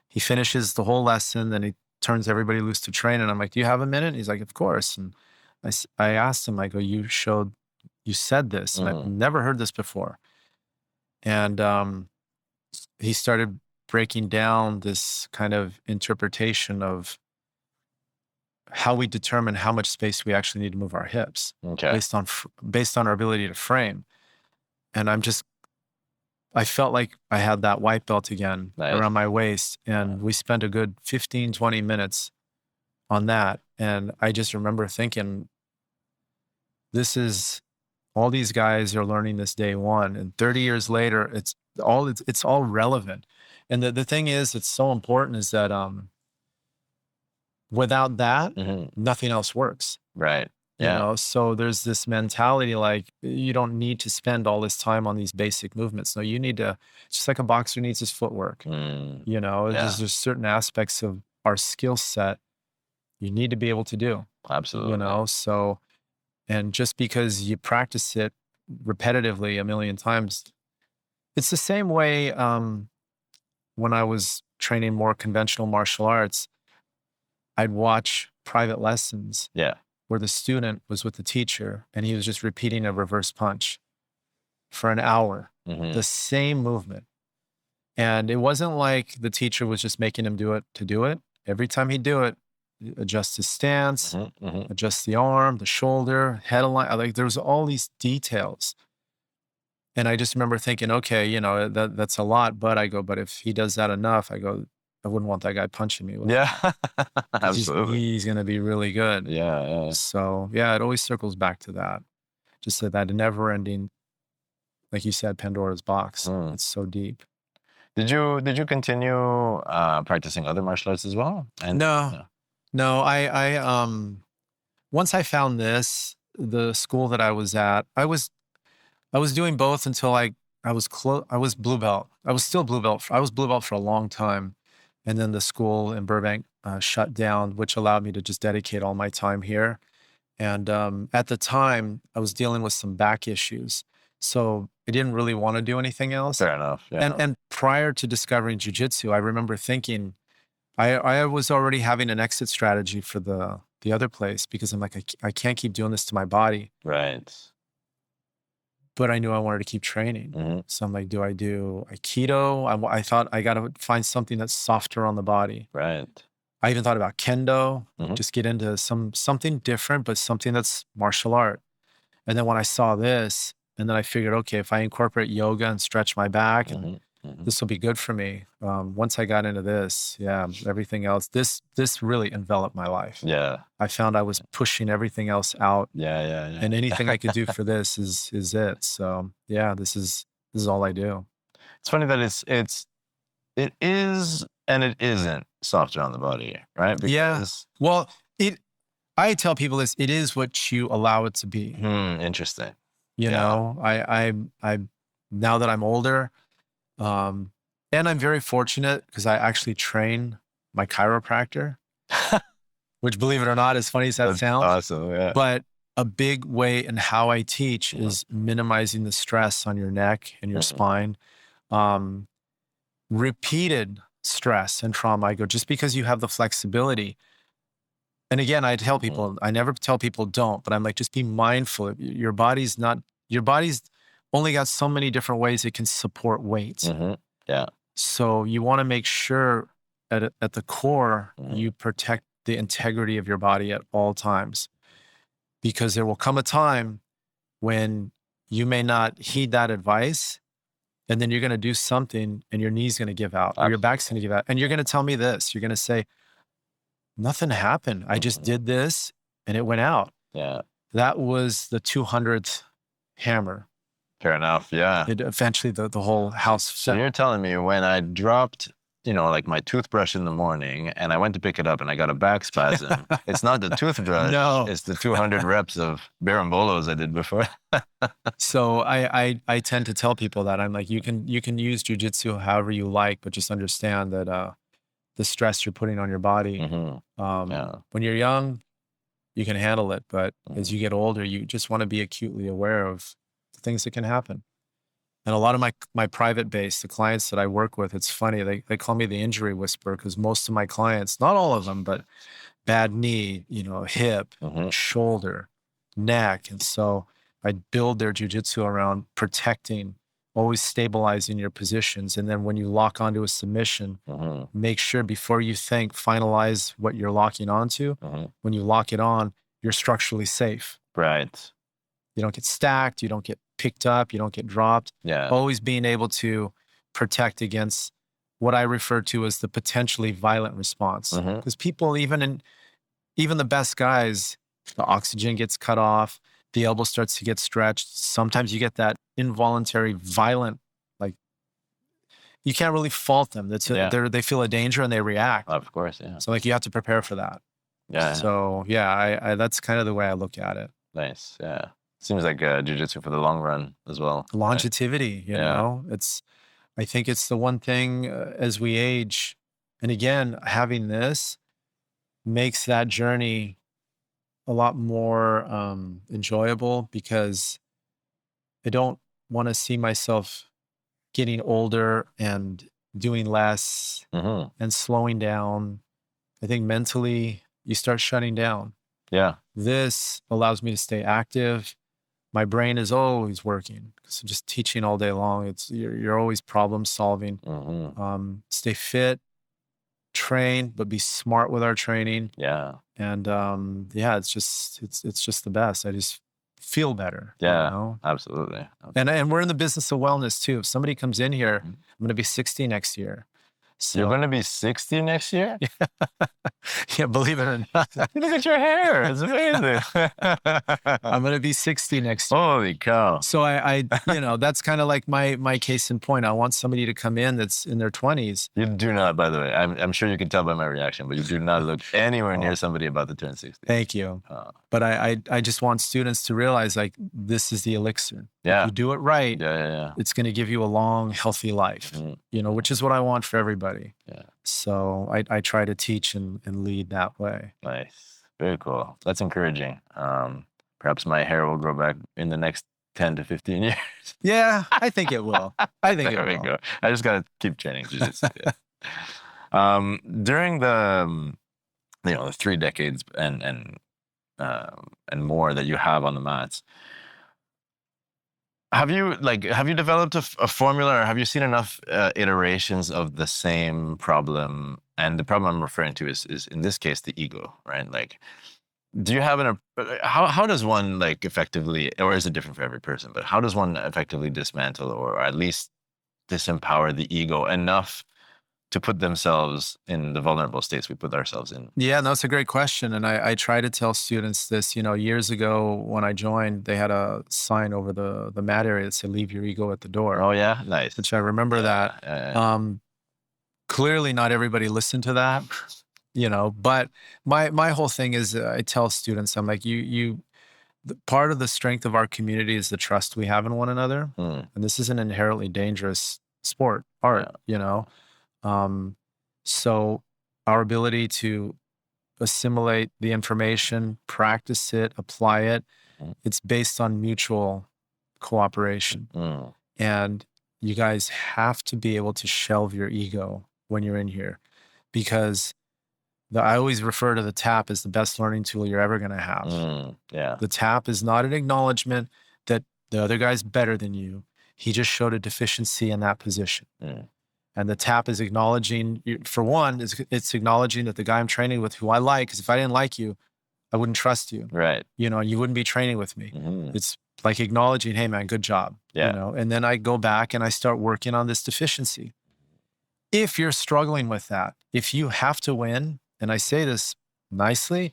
he finishes the whole lesson, then he turns everybody loose to train. And I'm like, do you have a minute? And he's like, of course. And I asked him, I go, you said this, and I've never heard this before. And he started breaking down this kind of interpretation of how we determine how much space we actually need to move our hips, based on our ability to frame. And I felt like I had that white belt again around my waist, and we spent a good 15, 20 minutes on that. And I just remember thinking, all these guys are learning this day one, and 30 years later, it's all relevant. And the thing is, it's so important is that without that, nothing else works. Right. Yeah. So there's this mentality like you don't need to spend all this time on these basic movements. No, you need to, it's just like a boxer needs his footwork. There's certain aspects of our skill set you need to be able to do. Absolutely. So, and just because you practice it repetitively a million times, it's the same way when I was training more conventional martial arts, I'd watch private lessons where the student was with the teacher and he was just repeating a reverse punch for an hour, the same movement. And it wasn't like the teacher was just making him do it to do it. Every time he'd do it, adjust his stance, adjust the arm, the shoulder, head align. Like there was all these details. And I just remember thinking, okay, that's a lot, but if he does that enough, I wouldn't want that guy punching me. Yeah, absolutely. He's going to be really good. Yeah. So yeah, it always circles back to that. Just that never ending, like you said, Pandora's box. It's so deep. Did you continue practicing other martial arts as well? No. I once I found the school that I was at, I was doing both until I was blue belt. I was still blue belt. I was blue belt for a long time. And then the school in Burbank shut down, which allowed me to just dedicate all my time here. And at the time, I was dealing with some back issues. So I didn't really want to do anything else. Fair enough. Yeah. And prior to discovering jiu-jitsu, I remember thinking, I was already having an exit strategy for the other place because I'm like, I can't keep doing this to my body. Right. But I knew I wanted to keep training. So I'm like, do I do Aikido? I thought I got to find something that's softer on the body. Right. I even thought about Kendo, just get into something different, but something that's martial art. And then when I saw this, and then I figured, okay, if I incorporate yoga and stretch my back, and this will be good for me. Once I got into this, everything else, this really enveloped my life. Yeah. I found I was pushing everything else out. Yeah. And anything I could do for this is it. So yeah, this is all I do. It's funny that it is and it isn't softer on the body, right? Because, well, I tell people this, it is what you allow it to be. Interesting. You know, I now that I'm older, and I'm very fortunate because I actually train my chiropractor, which, believe it or not, as funny as that sounds. Awesome, yeah. But a big way in how I teach is minimizing the stress on your neck and your spine. Repeated stress and trauma, I go, just because you have the flexibility. And again, I tell people, I never tell people don't, but I'm like, just be mindful. Your body's only got so many different ways it can support weights. Yeah. So you want to make sure at the core, you protect the integrity of your body at all times, because there will come a time when you may not heed that advice, and then you're going to do something and your knee's going to give out or your back's going to give out. And you're going to tell me this, you're going to say, nothing happened. I just did this and it went out. Yeah. That was the 200th hammer. Fair enough. Yeah. It eventually the whole house. So you're telling me when I dropped, like my toothbrush in the morning and I went to pick it up and I got a back spasm, it's not the toothbrush. No. It's the 200 reps of barambolos I did before. So I tend to tell people that I'm like, you can use jiu-jitsu however you like, but just understand that the stress you're putting on your body, when you're young, you can handle it. But as you get older, you just want to be acutely aware of the things that can happen. And a lot of my private base, the clients that I work with, it's funny, they call me the injury whisperer, because most of my clients, not all of them, but bad knee, hip, shoulder, neck. And so I build their jiu-jitsu around protecting, always stabilizing your positions. And then when you lock onto a submission, make sure before you finalize what you're locking onto, when you lock it on, you're structurally safe. Right. You don't get stacked, you don't get picked up, you don't get dropped. Yeah. Always being able to protect against what I refer to as the potentially violent response. Because people, even the best guys, the oxygen gets cut off, the elbow starts to get stretched. Sometimes you get that involuntary violent, like you can't really fault them. They feel a danger and they react. Of course, yeah. So like you have to prepare for that. Yeah. So yeah, I that's kind of the way I look at it. Nice. Yeah. Seems like jiu-jitsu for the long run as well. Longevity, you know, I think it's the one thing as we age, and again, having this makes that journey a lot more enjoyable, because I don't want to see myself getting older and doing less and slowing down. I think mentally you start shutting down. Yeah. This allows me to stay active. My brain is always working because I'm just teaching all day long. You're always problem solving. Stay fit, train, but be smart with our training. Yeah. And it's just the best. I just feel better. Yeah, absolutely. And we're in the business of wellness too. If somebody comes in here, I'm going to be 60 next year. So, you're going to be 60 next year? Yeah, believe it or not. Look at your hair. It's amazing. I'm going to be 60 next year. Holy cow. So I that's kind of like my case in point. I want somebody to come in that's in their 20s. You do not, by the way. I'm sure you can tell by my reaction, but you do not look anywhere near somebody about to turn 60. Thank you. But I just want students to realize, like, this is the elixir. Yeah. If you do it right, yeah. it's going to give you a long, healthy life, which is what I want for everybody. Yeah. So I try to teach and lead that way. Nice. Very cool. That's encouraging. Perhaps my hair will grow back in the next 10 to 15 years. Yeah, I think it will. I think it will. Go. I just got to keep training jiu-jitsu. During the 3 decades and more that you have on the mats, have you developed a formula, or have you seen enough iterations of the same problem? And the problem I'm referring to is in this case the ego, right? Like, do you have how does one, like, effectively, or is it different for every person? But how does one effectively dismantle or at least disempower the ego enough to put themselves in the vulnerable states we put ourselves in? Yeah, no, it's a great question. And I try to tell students this, years ago when I joined, they had a sign over the mat area that said, "Leave your ego at the door." Oh, yeah? Nice. Which I remember that. Yeah. Clearly not everybody listened to that, but my whole thing is I tell students, I'm like, part of the strength of our community is the trust we have in one another. And this is an inherently dangerous art. So our ability to assimilate the information, practice it, apply it, It's based on mutual cooperation. And you guys have to be able to shelve your ego when you're in here, because I always refer to the tap as the best learning tool you're ever going to have. The tap is not an acknowledgement that the other guy's better than you. He just showed a deficiency in that position. And the tap is acknowledging, for one, it's acknowledging that the guy I'm training with, who I like, because if I didn't like you, I wouldn't trust you. Right. You know, you wouldn't be training with me. It's like acknowledging, hey man, good job. Yeah. You know, and then I go back and I start working on this deficiency. If you're struggling with that, if you have to win, and I say this nicely,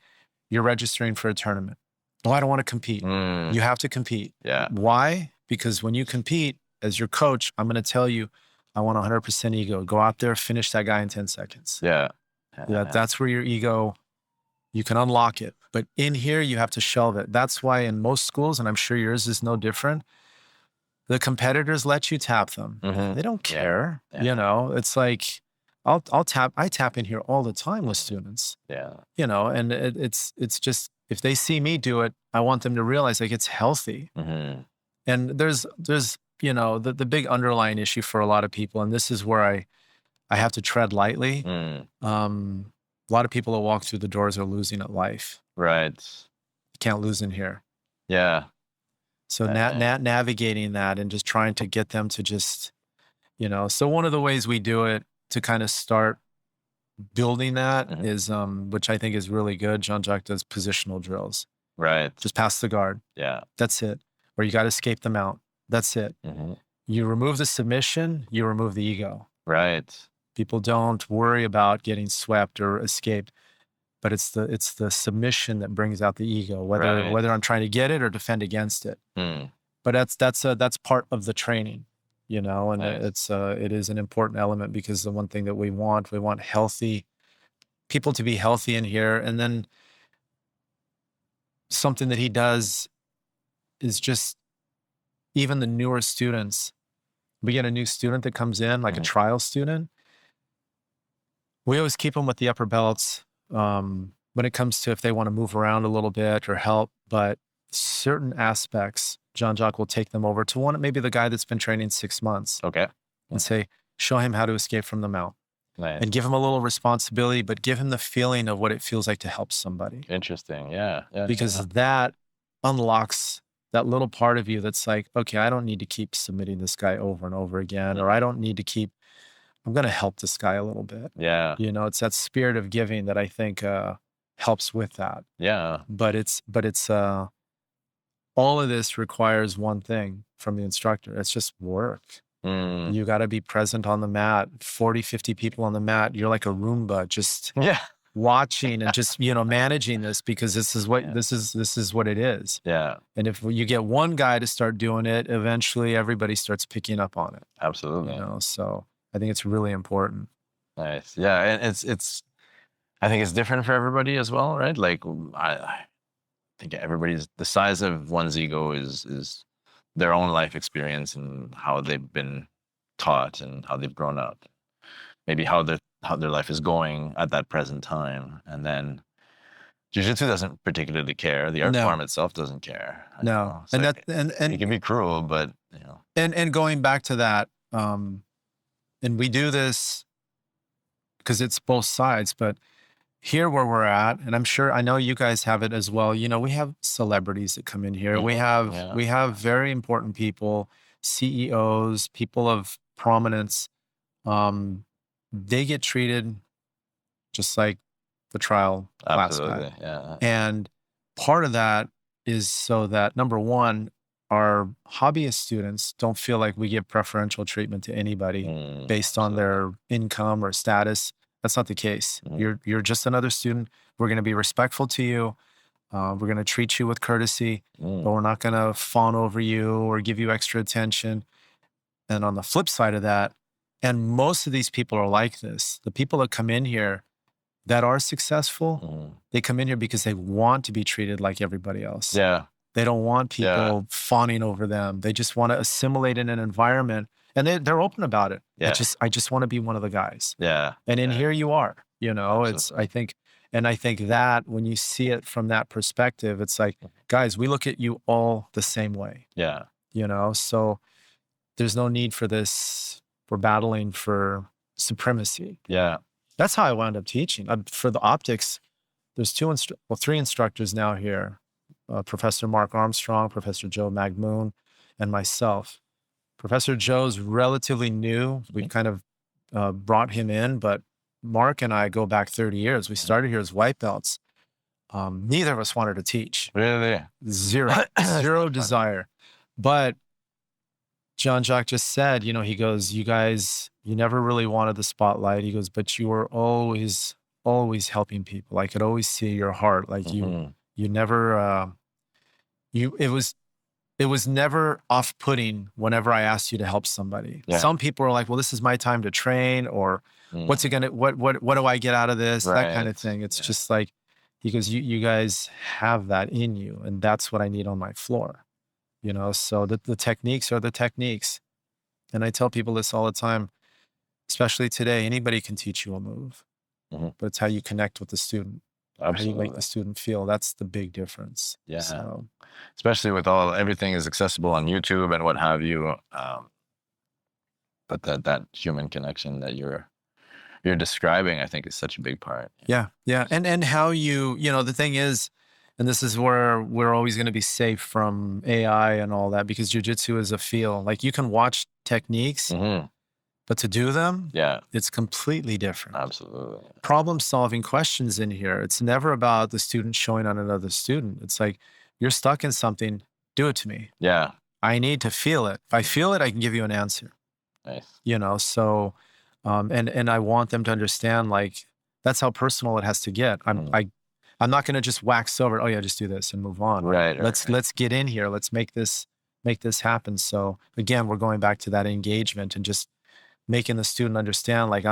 you're registering for a tournament. Oh, I don't want to compete. You have to compete. Yeah. Why? Because when you compete, as your coach, I'm going to tell you, I want 100% ego. Go out there, finish that guy in 10 seconds. Yeah. That's where your ego, you can unlock it. But in here, you have to shelve it. That's why in most schools, and I'm sure yours is no different, the competitors let you tap them. They don't care. You know, it's like, I tap in here all the time with students. You know, and it's just, if they see me do it, I want them to realize like it's healthy. And there's, you know, the big underlying issue for a lot of people, and this is where I have to tread lightly. A lot of people that walk through the doors are losing at life. Right. You can't lose in here. Yeah. So navigating that and just trying to get them to just, you know, so one of the ways we do it to kind of start building that is, which I think is really good, Jean-Jacques does positional drills. Right. Just pass the guard. Yeah. That's it. Or you got to escape the mount. That's it. You remove the submission, you remove the ego. Right. People don't worry about getting swept or escaped, but it's the submission that brings out the ego, whether I'm trying to get it or defend against it. But that's part of the training, you know, and it is an important element, because the one thing that we want healthy people to be healthy in here. And then something that he does is just, even the newer students, we get a new student that comes in, like a trial student. We always keep them with the upper belts when it comes to if they want to move around a little bit or help. But certain aspects, Jean-Jacques will take them over to maybe the guy that's been training 6 months. Okay. And say, show him how to escape from the mount. Nice. And give him a little responsibility, but give him the feeling of what it feels like to help somebody. Interesting. Yeah. Because that unlocks that little part of you that's like, okay, I don't need to keep submitting this guy over and over again, or I don't need to keep, I'm going to help this guy a little bit. Yeah. You know, it's that spirit of giving that I think helps with that. Yeah. But it's all of this requires one thing from the instructor. It's just work. You got to be present on the mat, 40, 50 people on the mat. You're like a Roomba, just watching and just, you know, managing this, because this is what this is what it is. Yeah. And if you get one guy to start doing it, eventually everybody starts picking up on it. Absolutely. You know, so I think it's really important. Nice. Yeah. And it's I think it's different for everybody as well, right? Like I think everybody's, the size of one's ego is their own life experience and how they've been taught and how they've grown up. Maybe how their life is going at that present time. And then Jiu-Jitsu doesn't particularly care. The art form itself doesn't care. No. And like, and it can be cruel, but you know. And going back to that, and we do this because it's both sides, but here where we're at, and I know you guys have it as well. You know, we have celebrities that come in here. We have very important people, CEOs, people of prominence. They get treated just like the trial class guy. Yeah. And part of that is so that, number one, our hobbyist students don't feel like we give preferential treatment to anybody based on their income or status. That's not the case. You're just another student. We're going to be respectful to you. We're going to treat you with courtesy, but we're not going to fawn over you or give you extra attention. And on the flip side of that, and most of these people are like this, the people that come in here that are successful, they come in here because they want to be treated like everybody else. Yeah. They don't want people fawning over them. They just want to assimilate in an environment, and they're open about it. Yeah. I just want to be one of the guys. Yeah. And in here you are, you know, I think And I think that when you see it from that perspective, it's like, guys, we look at you all the same way. Yeah. So there's no need for this. We're battling for supremacy. Yeah. That's how I wound up teaching. For the optics, there's three instructors now here. Professor Mark Armstrong, Professor Joe Magmoon, and myself. Professor Joe's relatively new. We've kind of brought him in, but Mark and I go back 30 years. We started here as white belts. Neither of us wanted to teach. Really? Zero desire. But Jean-Jacques just said, he goes, you guys, you never really wanted the spotlight. He goes, but you were always helping people. I could always see your heart. Like you never, it was never off-putting whenever I asked you to help somebody. Yeah. Some people are like, well, this is my time to train, or what do I get out of this? Right. That kind of thing. It's just like, he goes, you guys have that in you, and that's what I need on my floor. So the techniques are the techniques. And I tell people this all the time, especially today, anybody can teach you a move, but it's how you connect with the student. Absolutely. How you make the student feel. That's the big difference. Yeah. So, especially with everything is accessible on YouTube and what have you. But that human connection that you're describing, I think, is such a big part. Yeah. Yeah. And how the thing is, and this is where we're always going to be safe from AI and all that, because jiu-jitsu is a feel. Like, you can watch techniques, but to do them, it's completely different. Absolutely. Problem-solving questions in here. It's never about the student showing on another student. It's like, you're stuck in something, do it to me. Yeah. I need to feel it. If I feel it, I can give you an answer. Nice. So, and I want them to understand, like, that's how personal it has to get. I'm not going to just wax over, oh yeah, just do this and move on. Right. Let's get in here. Let's make this happen. So again, we're going back to that engagement and just making the student understand, like,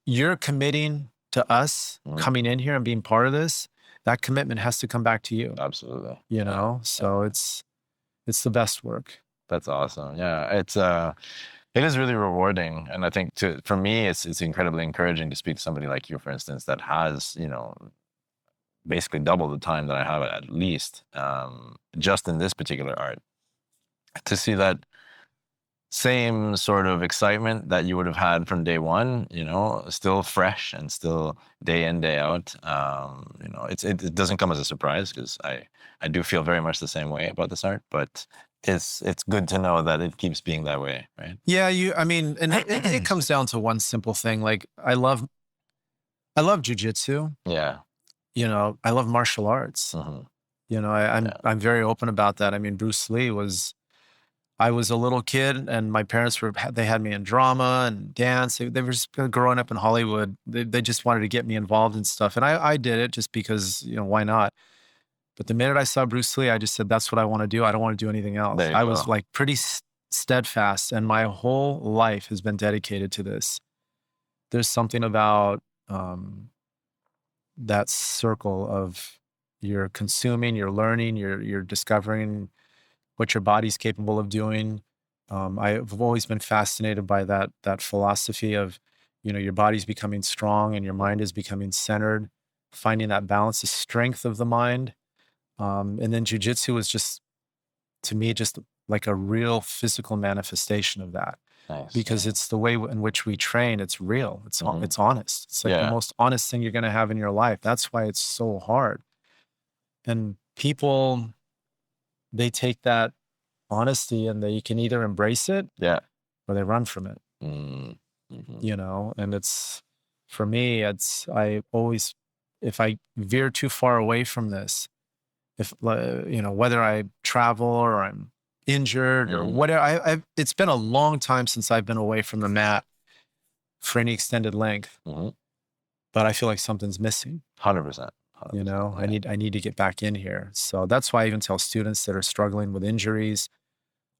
you're committing to us coming in here and being part of this. That commitment has to come back to you. Absolutely. So it's the best work. That's awesome. Yeah. It is really rewarding. And I think for me, it's incredibly encouraging to speak to somebody like you, for instance, that has, basically double the time that I have at least, just in this particular art. To see that same sort of excitement that you would have had from day one, still fresh and still day in, day out. It doesn't come as a surprise, because I do feel very much the same way about this art, but it's good to know that it keeps being that way, right? Yeah, and it comes down to one simple thing. Like, I love jiu-jitsu. Yeah. I love martial arts. I'm very open about that. I mean, Bruce Lee I was a little kid, and my parents they had me in drama and dance. They were just growing up in Hollywood. They just wanted to get me involved in stuff. And I did it just because, why not? But the minute I saw Bruce Lee, I just said, that's what I want to do. I don't want to do anything else. I was like pretty steadfast, and my whole life has been dedicated to this. There's something about that circle of you're consuming, you're learning, you're discovering what your body's capable of doing. I've always been fascinated by that philosophy of, your body's becoming strong and your mind is becoming centered, finding that balance, the strength of the mind. And then jiu-jitsu was just, to me, just like a real physical manifestation of that. Nice. Because it's the way in which we train. It's real. It's honest. It's like the most honest thing you're going to have in your life. That's why it's so hard. And people, they take that honesty and they can either embrace it or they run from it. And it's, for me, I always, if I veer too far away from this, whether I travel or I'm injured or whatever, it's been a long time since I've been away from the mat for any extended length, but I feel like something's missing. 100%. I need to get back in here. So that's why I even tell students that are struggling with injuries,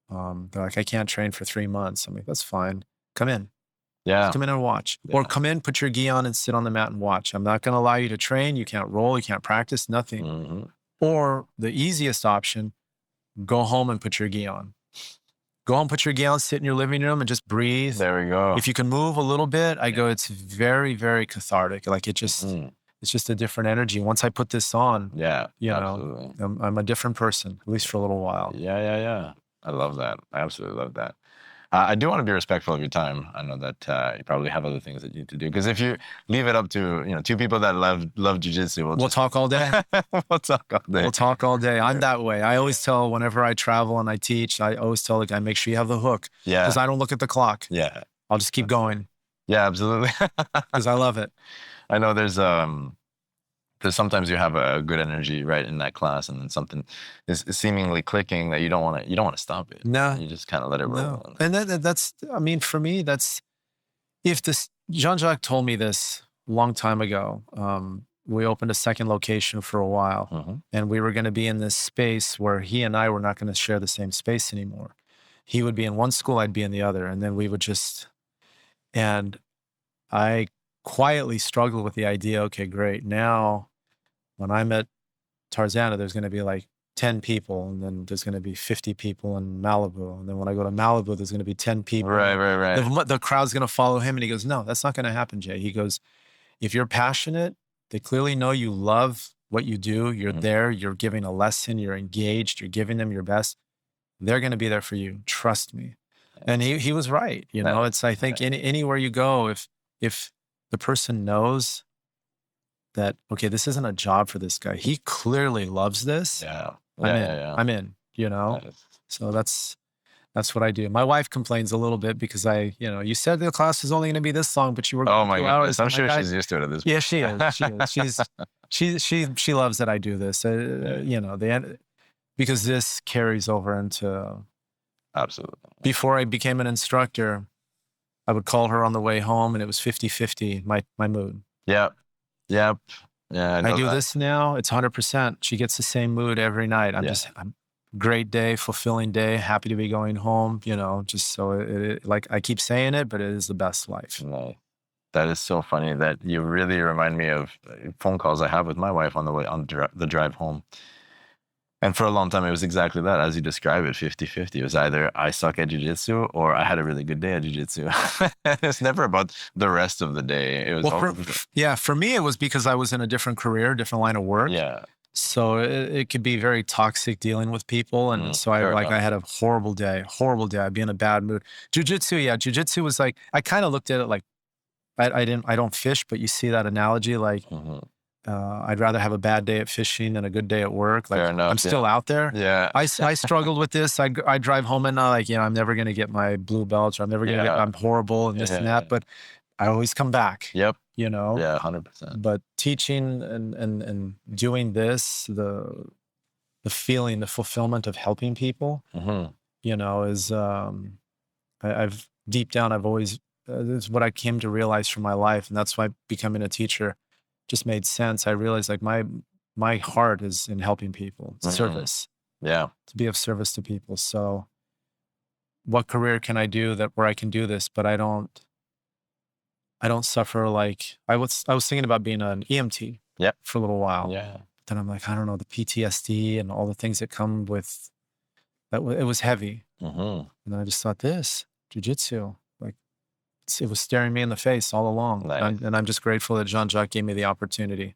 they're like, I can't train for 3 months. I'm like, that's fine. Come in. Yeah. Just come in and watch. Or come in, put your gi on and sit on the mat and watch. I'm not going to allow you to train. You can't roll. You can't practice, nothing. Or the easiest option, go home and put your gi on. Go home, put your gi on, sit in your living room and just breathe. There we go. If you can move a little bit, I go, it's very, very cathartic. Like, it just, it's just a different energy. Once I put this on, Yeah, you absolutely. know, I'm a different person, at least for a little while. Yeah. I love that. I absolutely love that. I do want to be respectful of your time. I know that you probably have other things that you need to do. Because if you leave it up to two people that love jiu-jitsu, We'll talk all day. we'll talk all day. We'll talk all day. I'm that way. I always tell whenever I travel and I teach, I always tell the guy, make sure you have the hook. Yeah. Because I don't look at the clock. Yeah. I'll just keep going. Yeah, absolutely. Because I love it. I know there's sometimes you have a good energy right in that class, and then something is seemingly clicking that you don't want to stop it. No, you just kind of let it roll. No. And that's, I mean, for me, that's, if this, Jean-Jacques told me this a long time ago. We opened a second location for a while, and we were going to be in this space where he and I were not going to share the same space anymore. He would be in one school, I'd be in the other, and then we would just, and I quietly struggled with the idea, okay, great. Now, when I'm at Tarzana, there's going to be like 10 people, and then there's going to be 50 people in Malibu. And then when I go to Malibu, there's going to be 10 people. Right. The crowd's going to follow him. And he goes, no, that's not going to happen, Jay. He goes, if you're passionate, they clearly know you love what you do. You're there, you're giving a lesson, you're engaged, you're giving them your best. They're going to be there for you. Trust me. And he was right. You know, it's, I think anywhere you go, if the person knows that, okay, this isn't a job for this guy, he clearly loves this. I'm in, you know? So that's what I do. My wife complains a little bit because you said the class is only going to be this long, but you were. Oh my goodness. I'm sure she's used to it at this point. Yeah, she is. She loves that I do this. Because this carries over into. Absolutely. Before I became an instructor, I would call her on the way home, and it was 50-50, my mood. Yep. Yeah. I do this now, it's 100%. She gets the same mood every night. I'm great day, fulfilling day, happy to be going home, just so like I keep saying it, but it is the best life. No. That is so funny that you really remind me of phone calls I have with my wife on the drive home. And for a long time, it was exactly that, as you describe it, 50-50. It was either I suck at jiu-jitsu or I had a really good day at jiu-jitsu. It's never about the rest of the day. It was for me, it was because I was in a different career, different line of work. Yeah. So it could be very toxic dealing with people. And so I had a horrible day. I'd be in a bad mood. Jiu-jitsu was like, I kind of looked at it like, I don't fish, but you see that analogy, like, I'd rather have a bad day at fishing than a good day at work. Like, I'm still out there. Yeah. I struggled with this. I drive home and like, I'm never going to get my blue belts, or I'm never going to get, I'm horrible and this and that, but I always come back. Yep. Yeah, 100%. But teaching and doing this, the feeling, the fulfillment of helping people, is, I've deep down, I've always, this is what I came to realize from my life. And that's why becoming a teacher just made sense. I realized like my heart is in helping people, service. Yeah. To be of service to people. So what career can I do where I can do this, but I don't suffer like I was thinking about being an EMT for a little while. Yeah. But then I'm like, I don't know, the PTSD and all the things that come with that. It was heavy. And then I just thought jiu-jitsu, it was staring me in the face all along. Nice. And I'm just grateful that Jean-Jacques gave me the opportunity.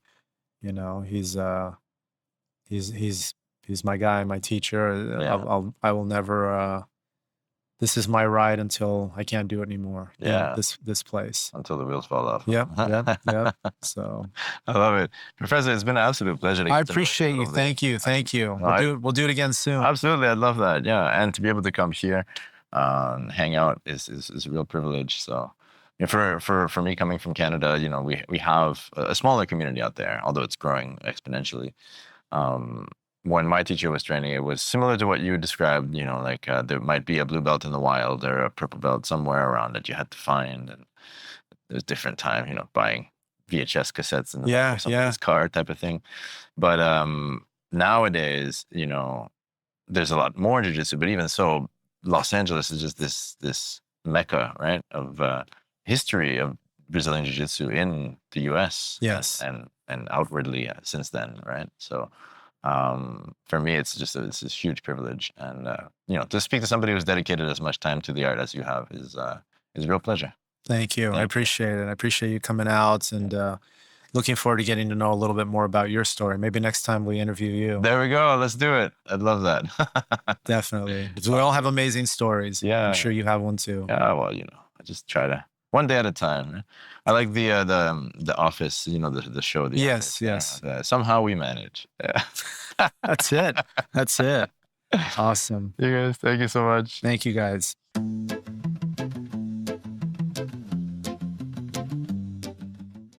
He's my guy, my teacher. Yeah. I will never, this is my ride until I can't do it anymore. Yeah. This place. Until the wheels fall off. Yeah. So. I love it. Professor, it's been an absolute pleasure. I appreciate you. Thank you. We'll do it again soon. Absolutely. I'd love that. Yeah. And to be able to come here, hang out is a real privilege. So for me coming from Canada, we have a smaller community out there, although it's growing exponentially. When my teacher was training, it was similar to what you described, like there might be a blue belt in the wild or a purple belt somewhere around that you had to find. And there's different time, buying VHS cassettes in somebody's car type of thing. But nowadays, there's a lot more jiu-jitsu, but even so, Los Angeles is just this mecca, right, of history of Brazilian Jiu-Jitsu in the U.S. Yes, and outwardly since then, right? So for me, it's just it's this huge privilege, and to speak to somebody who's dedicated as much time to the art as you have is a real pleasure. Thank you. I appreciate it. I appreciate you coming out and looking forward to getting to know a little bit more about your story. Maybe next time we interview you. There we go. Let's do it. I'd love that. Definitely. 'Cause we all have amazing stories. Yeah. I'm sure you have one too. Yeah, well, I just try to one day at a time. I like the Office, the show. The Yes, Office. yes. Somehow we manage. Yeah. That's it. That's it. Awesome. You guys, thank you so much. Thank you guys.